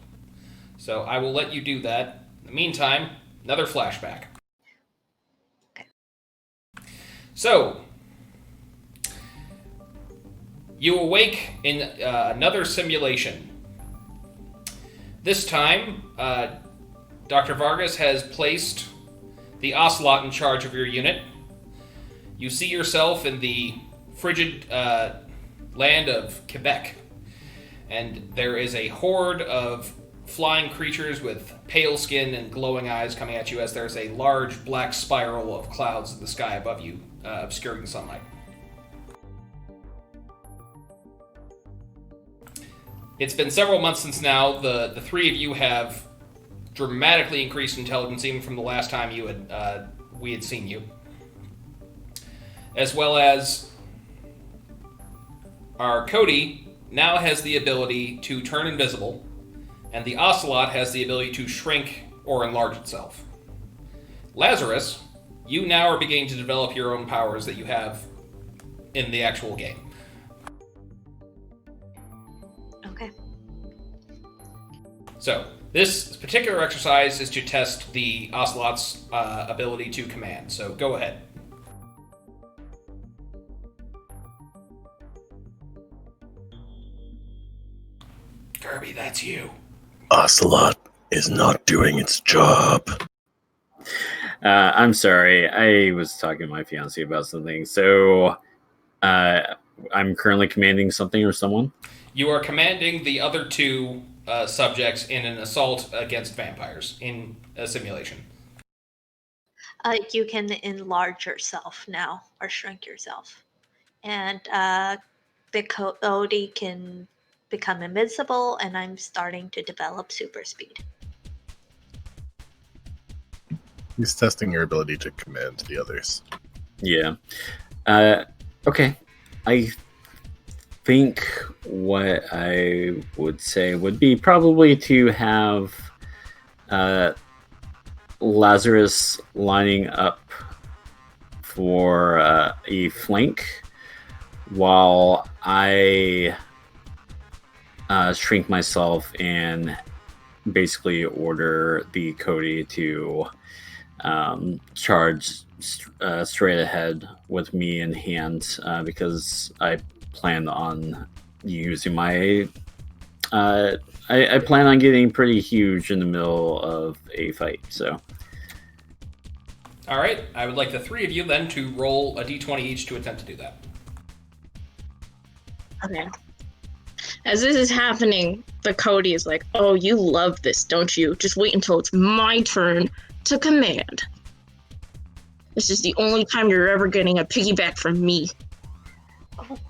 So I will let you do that. In the meantime, another flashback. Okay. So, you awake in another simulation. This time, Dr. Vargas has placed the Ocelot in charge of your unit. You see yourself in the frigid land of Quebec, and there is a horde of flying creatures with pale skin and glowing eyes coming at you as there's a large black spiral of clouds in the sky above you, obscuring the sunlight. It's been several months since now. The three of you have dramatically increased intelligence even from the last time we had seen you. As well as our Coati now has the ability to turn invisible, and the Ocelot has the ability to shrink or enlarge itself. Lazarus, you now are beginning to develop your own powers that you have in the actual game. Okay. So, this particular exercise is to test the Ocelot's ability to command, so go ahead. Kerby, that's you. Ocelot is not doing its job. I'm sorry. I was talking to my fiance about something. So, I'm currently commanding something or someone? You are commanding the other two subjects in an assault against vampires in a simulation. You can enlarge yourself now, or shrink yourself. And the Coati can become invincible, and I'm starting to develop super speed. He's testing your ability to command the others. Yeah. Okay. I think what I would say would be probably to have Lazarus lining up for a flank while I shrink myself and basically order the Coati to charge straight ahead with me in hand because I plan on using my I plan on getting pretty huge in the middle of a fight, so. Alright, I would like the three of you then to roll a d20 each to attempt to do that. Okay. As this is happening, the Coati is like, oh, you love this, don't you? Just wait until it's my turn to command. This is the only time you're ever getting a piggyback from me.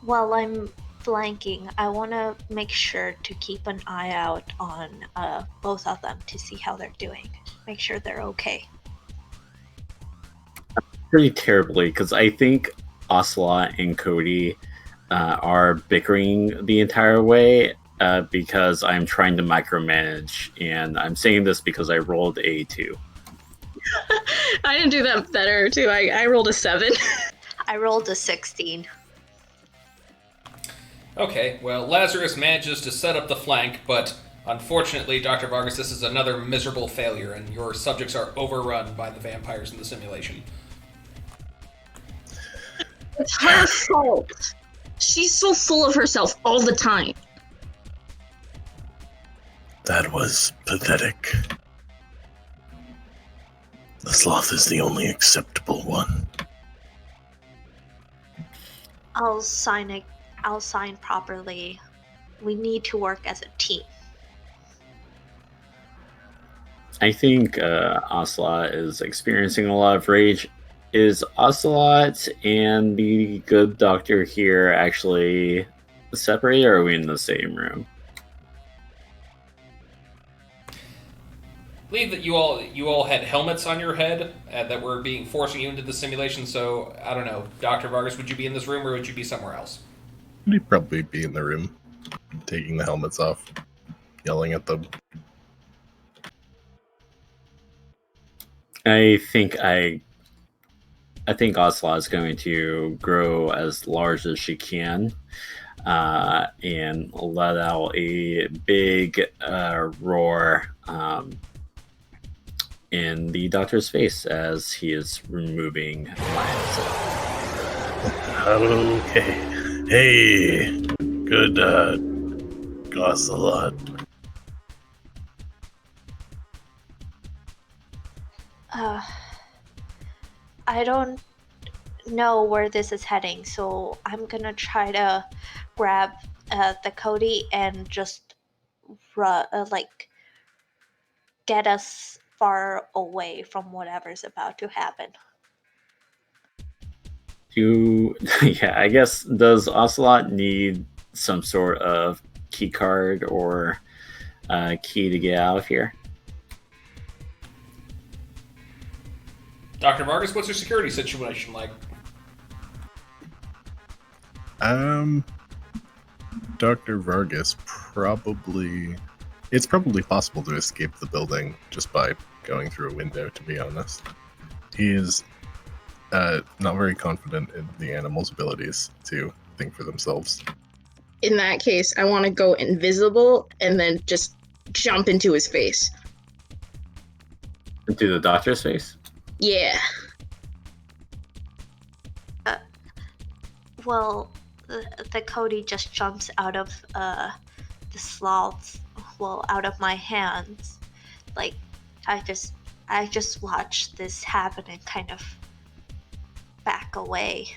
While I'm flanking, I want to make sure to keep an eye out on both of them to see how they're doing. Make sure they're okay. Pretty terribly, because I think Ocelot and Coati are bickering the entire way because I'm trying to micromanage, and I'm saying this because I rolled a 2. I didn't do that better, too. I rolled a 7. I rolled a 16. Okay, well, Lazarus manages to set up the flank, but Unfortunately, Dr. Vargas, this is another miserable failure, and your subjects are overrun by the vampires in the simulation. It's her fault. She's so full of herself all the time. That was pathetic. The sloth is the only acceptable one. I'll sign it. I'll sign properly. We need to work as a team. I think Ocelot is experiencing a lot of rage. Is Ocelot and the good doctor here actually separated, or are we in the same room? I believe that you all had helmets on your head that were forcing you into the simulation, so I don't know. Dr. Vargas, would you be in this room or would you be somewhere else? He'd probably be in the room, taking the helmets off, yelling at them. I think Ocelot is going to grow as large as she can and let out a big roar in the doctor's face as he is removing lines. Okay. Hey, good, Ocelot. I don't know where this is heading, so I'm gonna try to grab the Coati and just get us far away from whatever's about to happen. I guess, does Ocelot need some sort of key card or key to get out of here? Dr. Vargas, what's your security situation like? Dr. Vargas it's probably possible to escape the building just by going through a window, to be honest. He is not very confident in the animals' abilities to think for themselves. In that case, I want to go invisible and then just jump into his face. Into the doctor's face? Yeah. Well, the Coati just jumps out of the sloths, out of my hands. Like, I just watch this happen and kind of back away.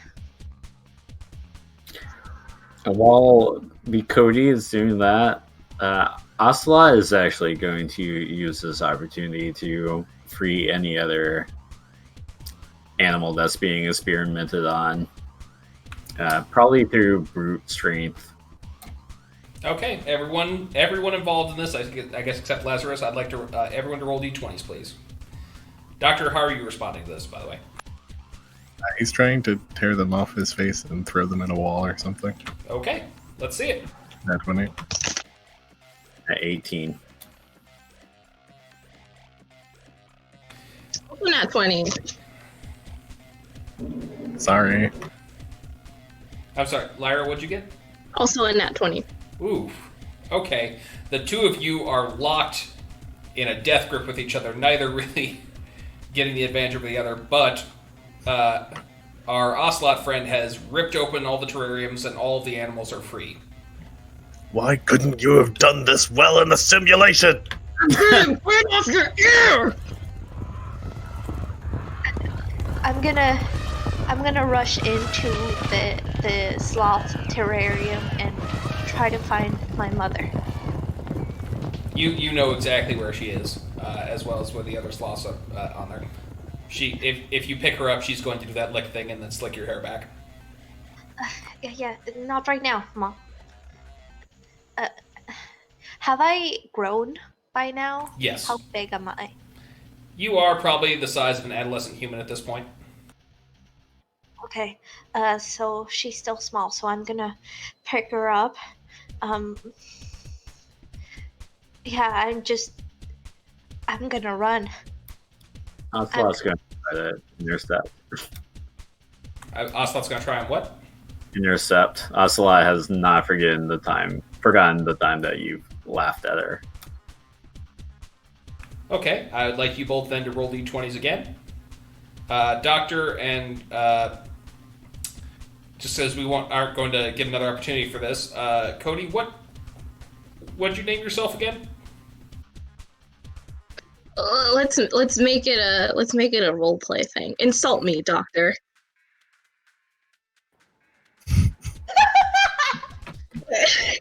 While the Coati is doing that, Ocelot is actually going to use this opportunity to free any other animal that's being experimented on, probably through brute strength. Okay, everyone involved in this, I guess except Lazarus, I'd like to everyone to roll d20s, please. Doctor, how are you responding to this, by the way? He's trying to tear them off his face and throw them in a wall or something. Okay, let's see it. Nat 20. At 18. Not 20. Sorry. I'm sorry, Lyra, what'd you get? Also a nat 20. Ooh, okay. The two of you are locked in a death grip with each other, neither really getting the advantage over the other, but our Ocelot friend has ripped open all the terrariums and all of the animals are free. Why couldn't you have done this well in the simulation? Get off your ear! I'm gonna rush into the sloth terrarium and try to find my mother. You know exactly where she is, as well as where the other sloths are on there. If you pick her up, she's going to do that lick thing and then slick your hair back. Yeah, not right now, Mom. Have I grown by now? Yes. How big am I? You are probably the size of an adolescent human at this point. Okay, so she's still small, so I'm gonna pick her up. Yeah, I'm gonna run. Ocelot's going to try to intercept. Ocelot's going to try and what? Intercept. Ocelot has not forgotten the time that you've laughed at her. Okay, I would like you both then to roll d20s again. Doctor and just says we aren't going to get another opportunity for this. Coati, what'd you name yourself again? Let's make it a role play thing. Insult me, Doctor.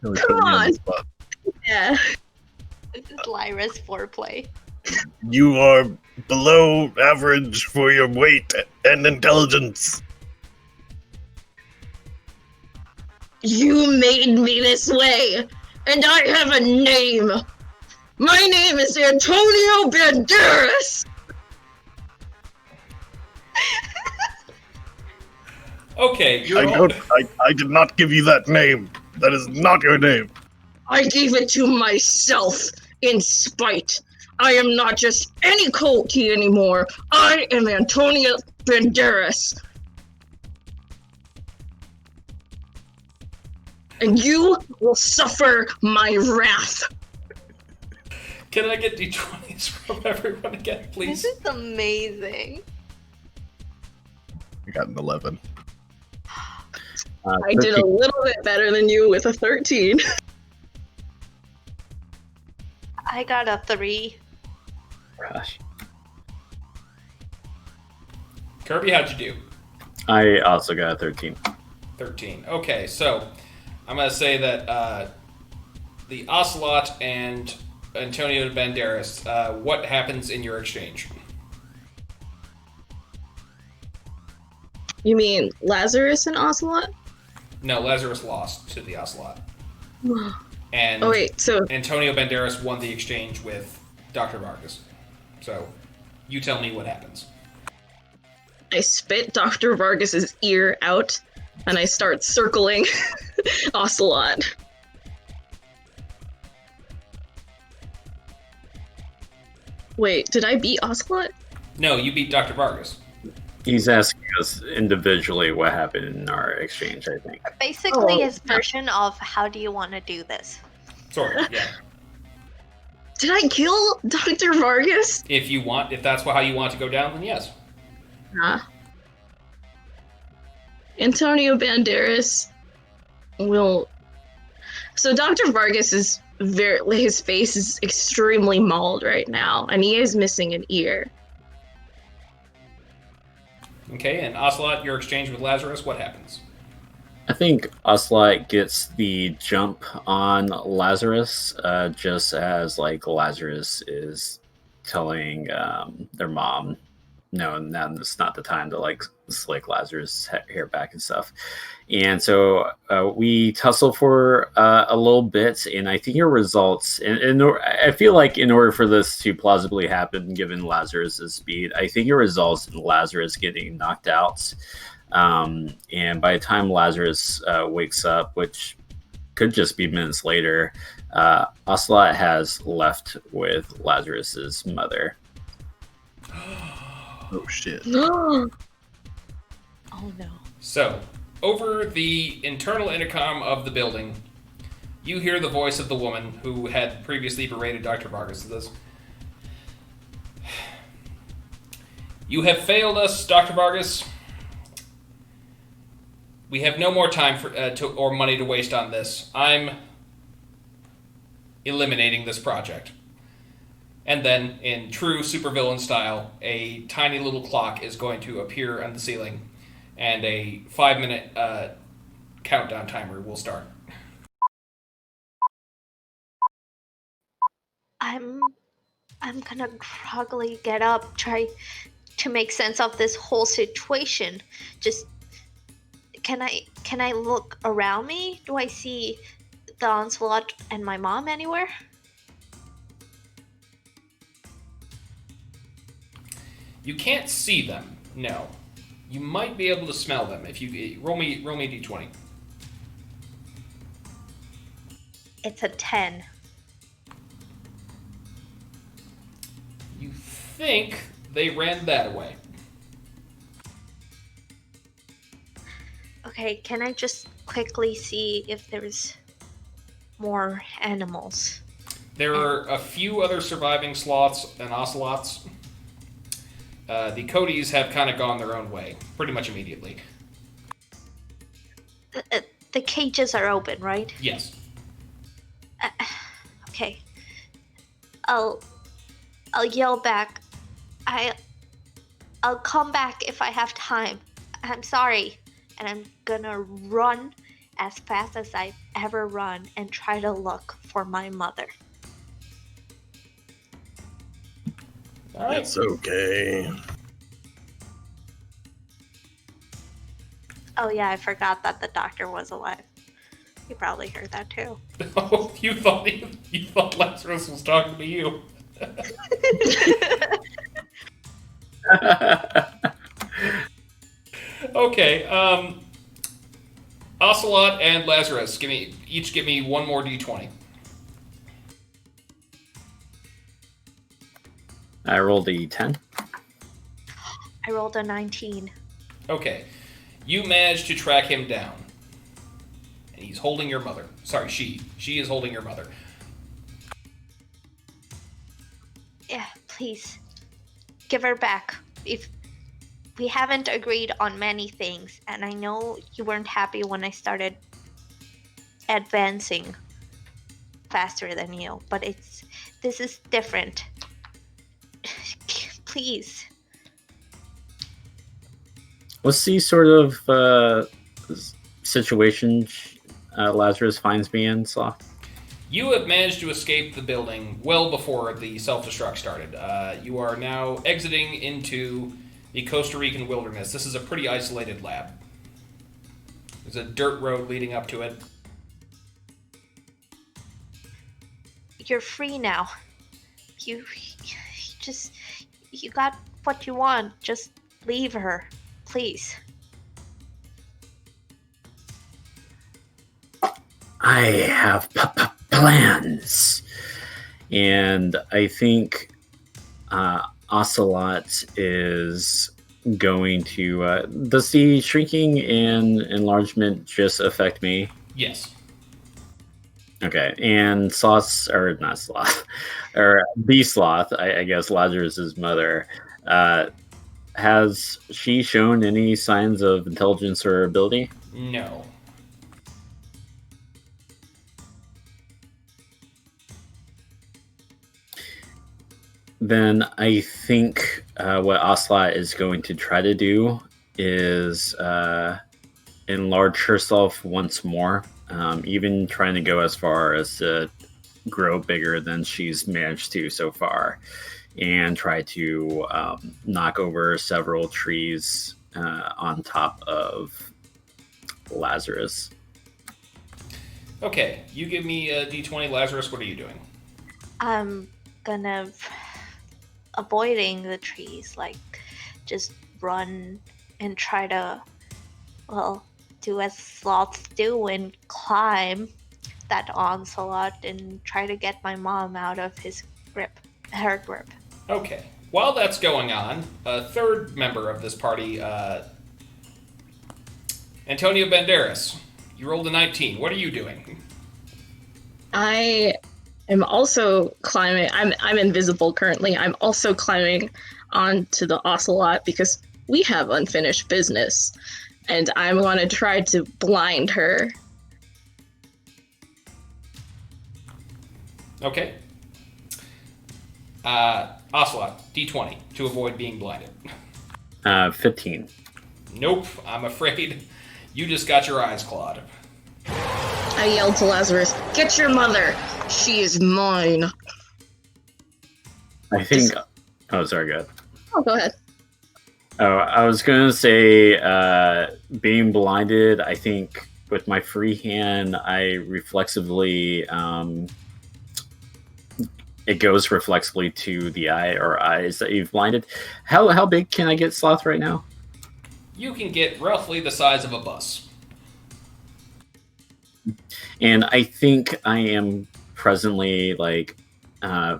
Come on. Yeah. This is Lyra's foreplay. You are below average for your weight and intelligence. You made me this way, and I have a name. My name is Antonio Banderas. Okay, I did not give you that name. That is not your name. I gave it to myself in spite. I am not just any Coati anymore. I am Antonio Banderas. And you will suffer my wrath. Can I get d20s from everyone again, please? This is amazing. I got an 11. I did a little bit better than you with a 13. I got a 3. Gosh. Kerby, how'd you do? I also got a 13. 13. Okay, so I'm going to say that the Ocelot and Antonio Banderas, what happens in your exchange? You mean Lazarus and Ocelot? No, Lazarus lost to the Ocelot. And Oh wait, so Antonio Banderas won the exchange with Dr. Vargas. So, you tell me what happens. I spit Dr. Vargas's ear out, and I start circling Ocelot. Wait, did I beat Ocelot? No, you beat Dr. Vargas. He's asking us individually what happened in our exchange, I think. Basically, his version of how do you want to do this? Sort of, yeah. Did I kill Dr. Vargas? If that's how you want to go down, then yes. Nah. Antonio Banderas will... So Dr. Vargas is his face is extremely mauled right now, and he is missing an ear. Okay, and Ocelot, your exchange with Lazarus, what happens? I think Ocelot gets the jump on Lazarus, just as like Lazarus is telling their mom, no, now it's not the time to like slick Lazarus' hair back and stuff. And so we tussle for a little bit, and I think it results. And I feel like in order for this to plausibly happen, given Lazarus' speed, I think it results in Lazarus getting knocked out. And by the time Lazarus wakes up, which could just be minutes later, Ocelot has left with Lazarus's mother. Oh shit. Oh no. So, over the internal intercom of the building, you hear the voice of the woman who had previously berated Dr. Vargas. This. You have failed us, Dr. Vargas. We have no more time or money to waste on this. I'm eliminating this project. And then, in true supervillain style, a tiny little clock is going to appear on the ceiling, and a 5-minute countdown timer will start. I'm gonna groggily get up, try to make sense of this whole situation. Just can I look around me? Do I see the Ocelot and my mom anywhere? You can't see them, no. You might be able to smell them if you roll me a d20. It's a 10. You think they ran that away. Okay, can I just quickly see if there's more animals? There are a few other surviving sloths and ocelots. The Coatis have kind of gone their own way, pretty much immediately. The cages are open, right? Yes. Okay. I'll yell back. I'll come back if I have time. I'm sorry. And I'm gonna run as fast as I've ever run and try to look for my mother. All right. It's okay. Oh yeah, I forgot that the doctor was alive. You probably heard that too. Oh, you thought Lazarus was talking to you. Okay, Ocelot and Lazarus, each give me one more d20. I rolled a 10. I rolled a 19. Okay, you managed to track him down. And he's holding your mother. Sorry, she is holding your mother. Yeah, please. Give her back. If we haven't agreed on many things, and I know you weren't happy when I started advancing faster than you, but this is different. Please. What's the sort of situation Lazarus finds me in, Sloth? You have managed to escape the building well before the self-destruct started. You are now exiting into the Costa Rican wilderness. This is a pretty isolated lab. There's a dirt road leading up to it. You're free now. You got what you want. Just leave her, please. I have plans. And I think Ocelot is going to... does the shrinking and enlargement just affect me? Yes. Okay, and Sloth, or not Sloth, or the Sloth, I guess Lazarus's mother, has she shown any signs of intelligence or ability? No. Then I think what Ocelot is going to try to do is enlarge herself once more, even trying to go as far as to grow bigger than she's managed to so far, and try to knock over several trees on top of Lazarus. Okay, you give me a d20. Lazarus, what are you doing? I'm gonna avoiding the trees, like just run and try to, well, do as sloths do and climb that Ocelot and try to get my mom out of her grip. Okay. While that's going on, a third member of this party, Antonio Banderas, you rolled a 19. What are you doing? I am also climbing. I'm invisible currently. I'm also climbing onto the Ocelot because we have unfinished business, and I'm going to try to blind her. Okay. Ocelot, d20 to avoid being blinded. 15. Nope, I'm afraid you just got your eyes clawed. I yelled to Lazarus, "Get your mother! She is mine!" I think... Oh, sorry, go ahead. Oh, go ahead. Oh, I was going to say, being blinded, I think with my free hand, I reflexively... it goes reflexively to the eye or eyes that you've blinded. How big can I get Sloth right now? You can get roughly the size of a bus. And I think I am presently like kind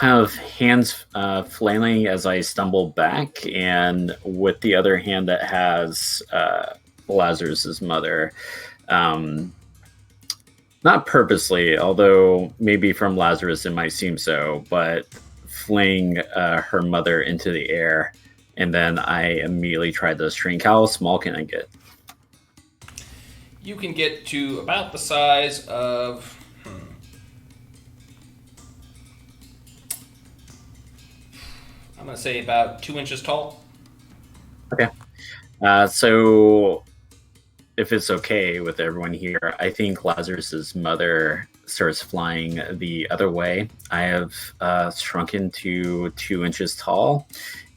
of hands flailing as I stumble back, and with the other hand that has Lazarus's mother, Not purposely, although maybe from Lazarus it might seem so, but fling her mother into the air, and then I immediately try to shrink. How small can I get? You can get to about the size of... I'm going to say about 2 inches tall. Okay. So, if it's okay with everyone here, I think Lazarus's mother starts flying the other way. I have shrunken to 2 inches tall,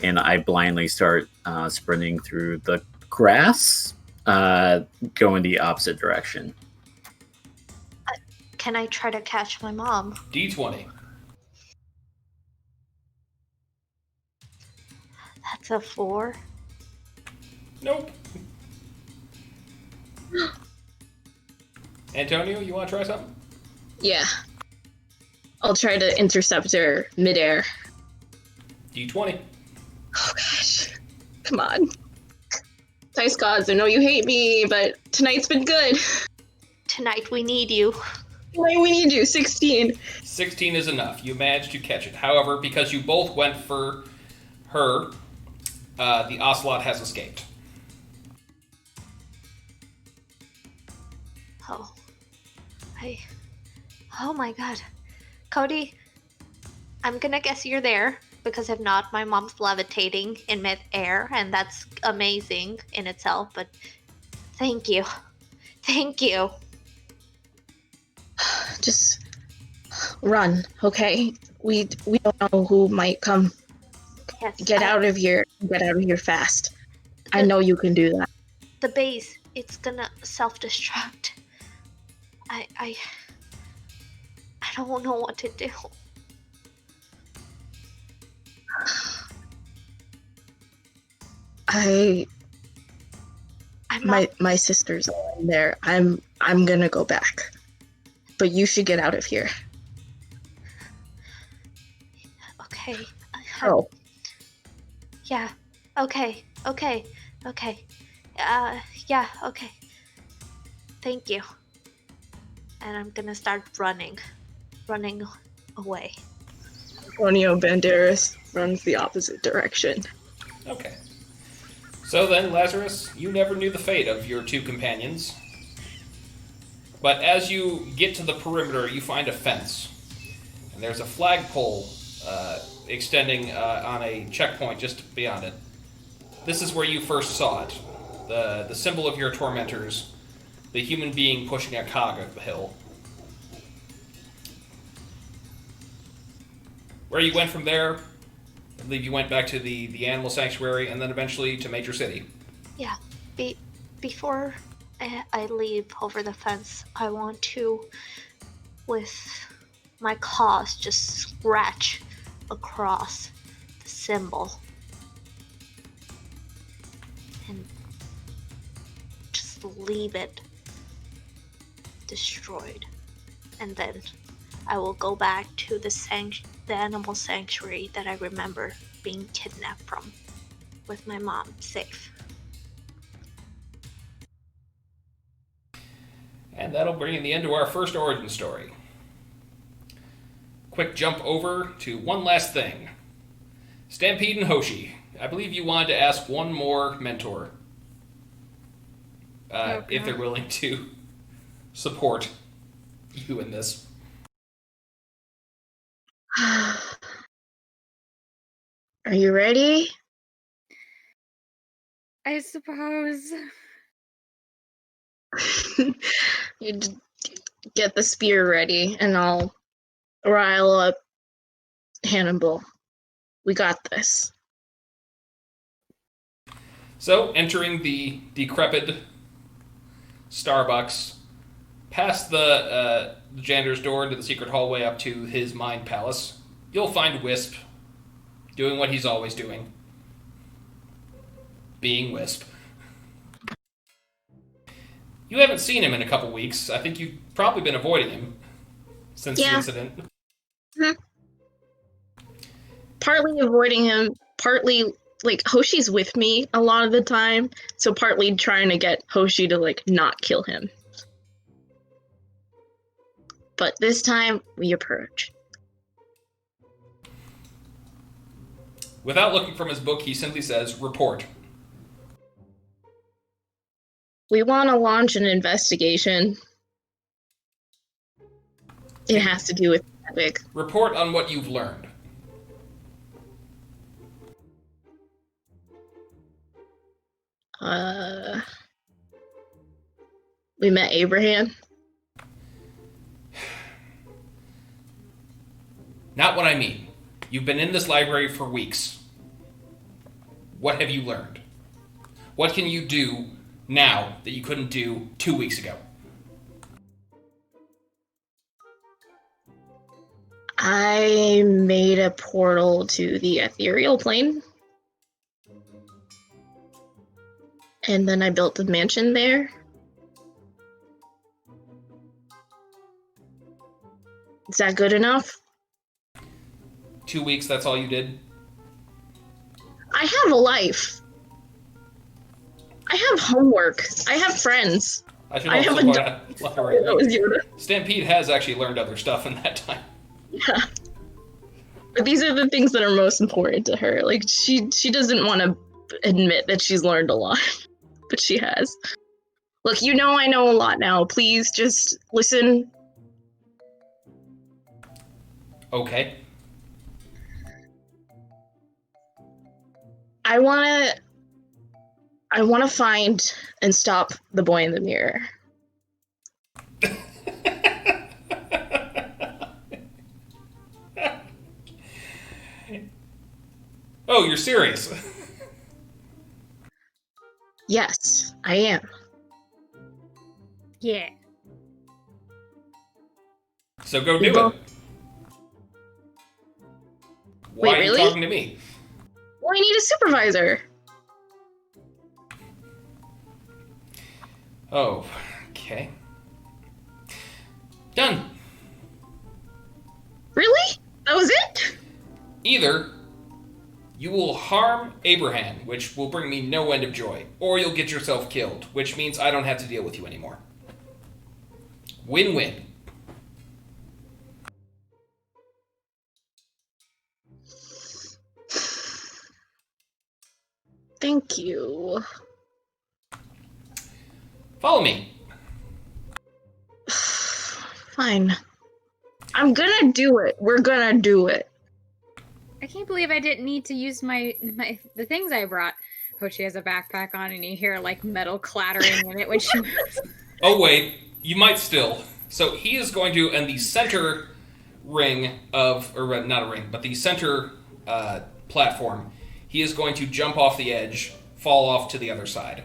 and I blindly start sprinting through the grass, going the opposite direction. Can I try to catch my mom? D20. That's a 4. Nope. Antonio, you want to try something? Yeah. I'll try to intercept her midair. D20. Oh gosh. Come on. Dice gods, I know you hate me, but tonight's been good. Tonight we need you. Tonight we need you. 16. 16 is enough. You managed to catch it. However, because you both went for her, the Ocelot has escaped. Oh my god. Coati, I'm gonna guess you're there, because if not, my mom's levitating in mid-air, and that's amazing in itself, but thank you. Thank you. Just run, okay? We don't know who might come. Yes, Get out of here. Get out of here fast. I know you can do that. The base, it's gonna self-destruct. I don't know what to do. My sister's in there. I'm gonna go back. But you should get out of here. Okay. Oh. Yeah. Okay. Yeah, okay. Thank you. And I'm gonna start running away. Antonio Banderas runs the opposite direction. Okay. So then, Lazarus, you never knew the fate of your two companions. But as you get to the perimeter, you find a fence. And there's a flagpole extending on a checkpoint just beyond it. This is where you first saw it. The symbol of your tormentors. The human being pushing a cog up the hill. Where you went from there, I believe you went back to the animal sanctuary and then eventually to Major City. Yeah. Before I leap over the fence, I want to, with my claws, just scratch across the symbol. And just leave it destroyed. And then I will go back to the animal sanctuary that I remember being kidnapped from, with my mom safe. And that'll bring the end to our first origin story. Quick jump over to one last thing. Stampede and Hoshi, I believe you wanted to ask one more mentor. Okay. If they're willing to support you in this. Are you ready? I suppose. You get the spear ready, and I'll rile up Hannibal. We got this. So, entering the decrepit Starbucks, past the janitor's door into the secret hallway up to his mind palace, you'll find Wisp doing what he's always doing. Being Wisp. You haven't seen him in a couple weeks. I think you've probably been avoiding him since the incident. Mm-hmm. Partly avoiding him, partly, Hoshi's with me a lot of the time, so partly trying to get Hoshi to, not kill him. But this time, we approach. Without looking from his book, he simply says, report. We want to launch an investigation. It has to do with Epic. Report on what you've learned. We met Abraham. Not what I mean. You've been in this library for weeks. What have you learned? What can you do now that you couldn't do 2 weeks ago? I made a portal to the ethereal plane. And then I built a mansion there. Is that good enough? 2 weeks, that's all you did? I have a life. I have homework. I have friends. I should I also have a point dog. out, That was Yoda. Stampede has actually learned other stuff in that time. Yeah. But these are the things that are most important to her. Like, she doesn't want to admit that she's learned a lot. But she has. Look, you know I know a lot now. Please just listen. Okay. I wanna find and stop the boy in the mirror. Oh, you're serious? Yes, I am. Yeah. So go We do both- it. Why Wait, are you really? talking to me? Well, I need a supervisor. Oh, okay. Done. Really? That was it? Either you will harm Abraham, which will bring me no end of joy, or you'll get yourself killed, which means I don't have to deal with you anymore. Win-win. Thank you. Follow me. Fine. I'm gonna do it. We're gonna do it. I can't believe I didn't need to use the things I brought. Hoshi has a backpack on, and you hear like metal clattering in it when she moves. Oh wait, you might still. So he is going to, in the center ring of, or not a ring, but the center platform, he is going to jump off the edge, fall off to the other side.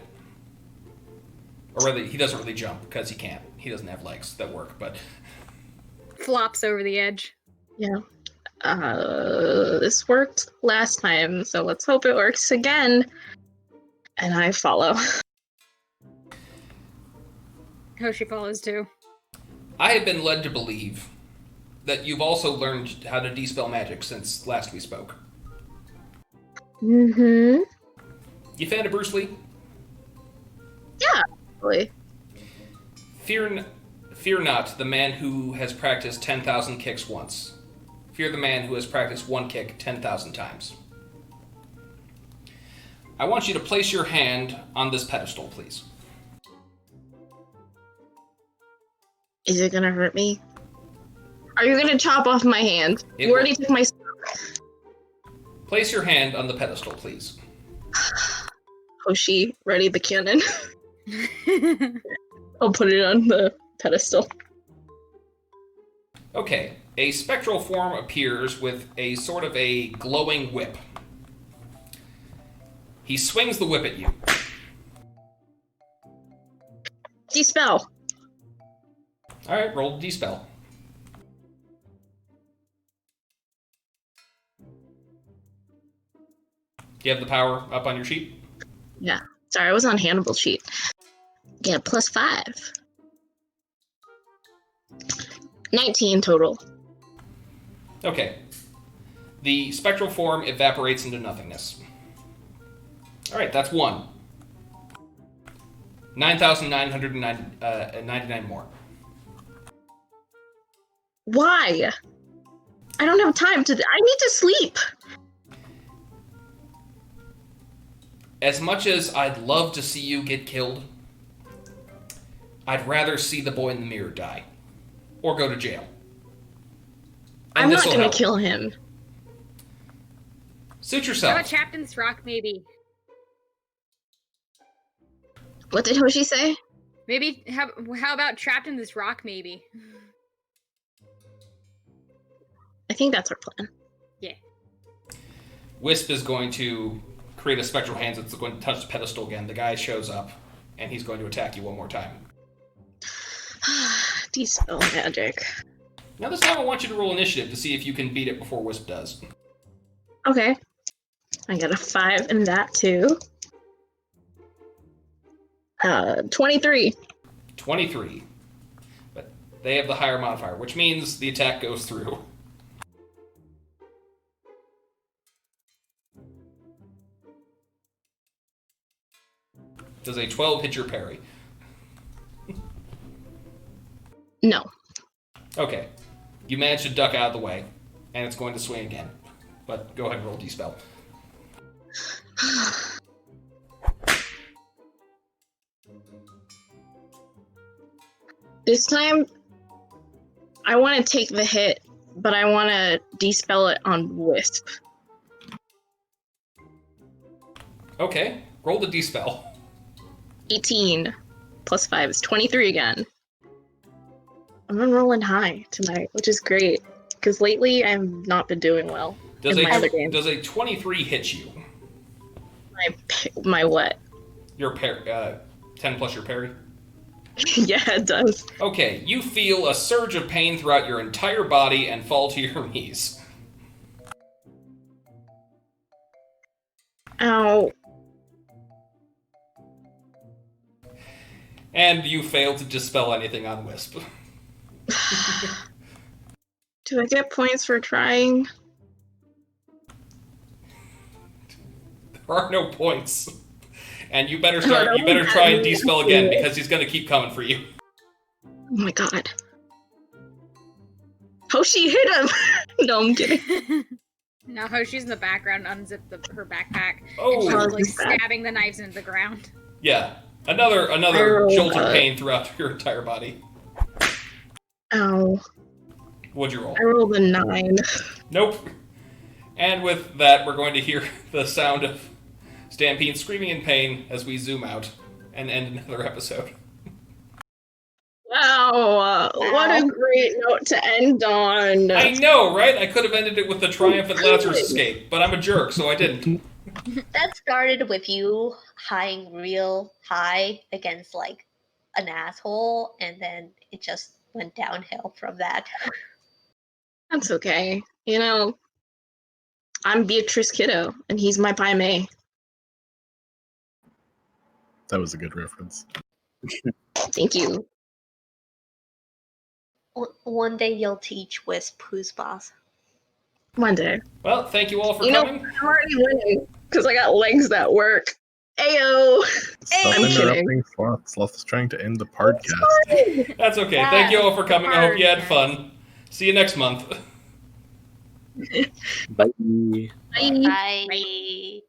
Or rather, he doesn't really jump, because he can't. He doesn't have legs that work, but... Flops over the edge. Yeah. This worked last time, so let's hope it works again. And I follow. Hoshi follows too. I have been led to believe that you've also learned how to dispel magic since last we spoke. Mm-hmm. You fan of Bruce Lee? Yeah, actually. Fear not the man who has practiced 10,000 kicks once. Fear the man who has practiced one kick 10,000 times. I want you to place your hand on this pedestal, please. Is it gonna hurt me? Are you gonna chop off my hand? It You already will. took my... Place your hand on the pedestal, please. Hoshi, ready the cannon. I'll put it on the pedestal. Okay, a spectral form appears with a sort of a glowing whip. He swings the whip at you. Dispel. Alright, roll dispel. Do you have the power up on your sheet? Yeah. Sorry, I was on Hannibal's sheet. Get +5. 19 total. Okay. The spectral form evaporates into nothingness. Alright, that's 1. 9,999 more. Why? I don't have time to. I need to sleep. As much as I'd love to see you get killed, I'd rather see the boy in the mirror die. Or go to jail. And I'm not this'll gonna help. kill him. Suit How yourself. about trapped in this rock, maybe? What did Hoshi say? Maybe, how about trapped in this rock, maybe? I think that's our plan. Yeah. Wisp is going to create a spectral hand that's going to touch the pedestal again. The guy shows up, and he's going to attack you one more time. Dispel magic. Now this time I want you to roll initiative to see if you can beat it before Wisp does. Okay. I got a 5 in that too. 23. 23. But they have the higher modifier, which means the attack goes through. Does a 12 hit your parry? No. Okay. You managed to duck out of the way, and it's going to swing again. But go ahead and roll D-spell. This time, I want to take the hit, but I want to dispel it on Wisp. Okay. Roll the D-spell. 18 plus 5 is 23 again. I'm rolling high tonight, which is great, because lately I've not been doing well. Does in my other games. does a 23 hit you? My what? Your 10 plus your parry? Yeah, it does. Okay, you feel a surge of pain throughout your entire body and fall to your knees. Ow. And you fail to dispel anything on Wisp. Do I get points for trying? There are no points. And you better try and dispel again, because he's going to keep coming for you. Oh my god. Hoshi hit him! No, I'm kidding. No, Hoshi's in the background, unzipped her backpack. Oh. And she's Oh, like he's back. stabbing the knives into the ground. Yeah. Another Oh, jolt of God. pain throughout your entire body. Ow. What'd you roll? I rolled a 9. Nope. And with that, we're going to hear the sound of Stampede screaming in pain as we zoom out and end another episode. Wow, what a great note to end on. I know, right? I could have ended it with the triumphant Lazarus escape, but I'm a jerk, so I didn't. That started with you highing real high against like an asshole, and then it just went downhill from that. That's okay. You know, I'm Beatrice Kiddo, and he's my Pai Mei. That was a good reference. Thank you. One day you'll teach Wisp who's boss. One day. Well, thank you all for You know, coming. I'm already winning, because I got legs that work. Ayo! Stop I'm interrupting Sloth. Sloth is trying to end the podcast. That's okay. Thank you all for coming. I hope you had fun. See you next month. Bye. Bye. Bye.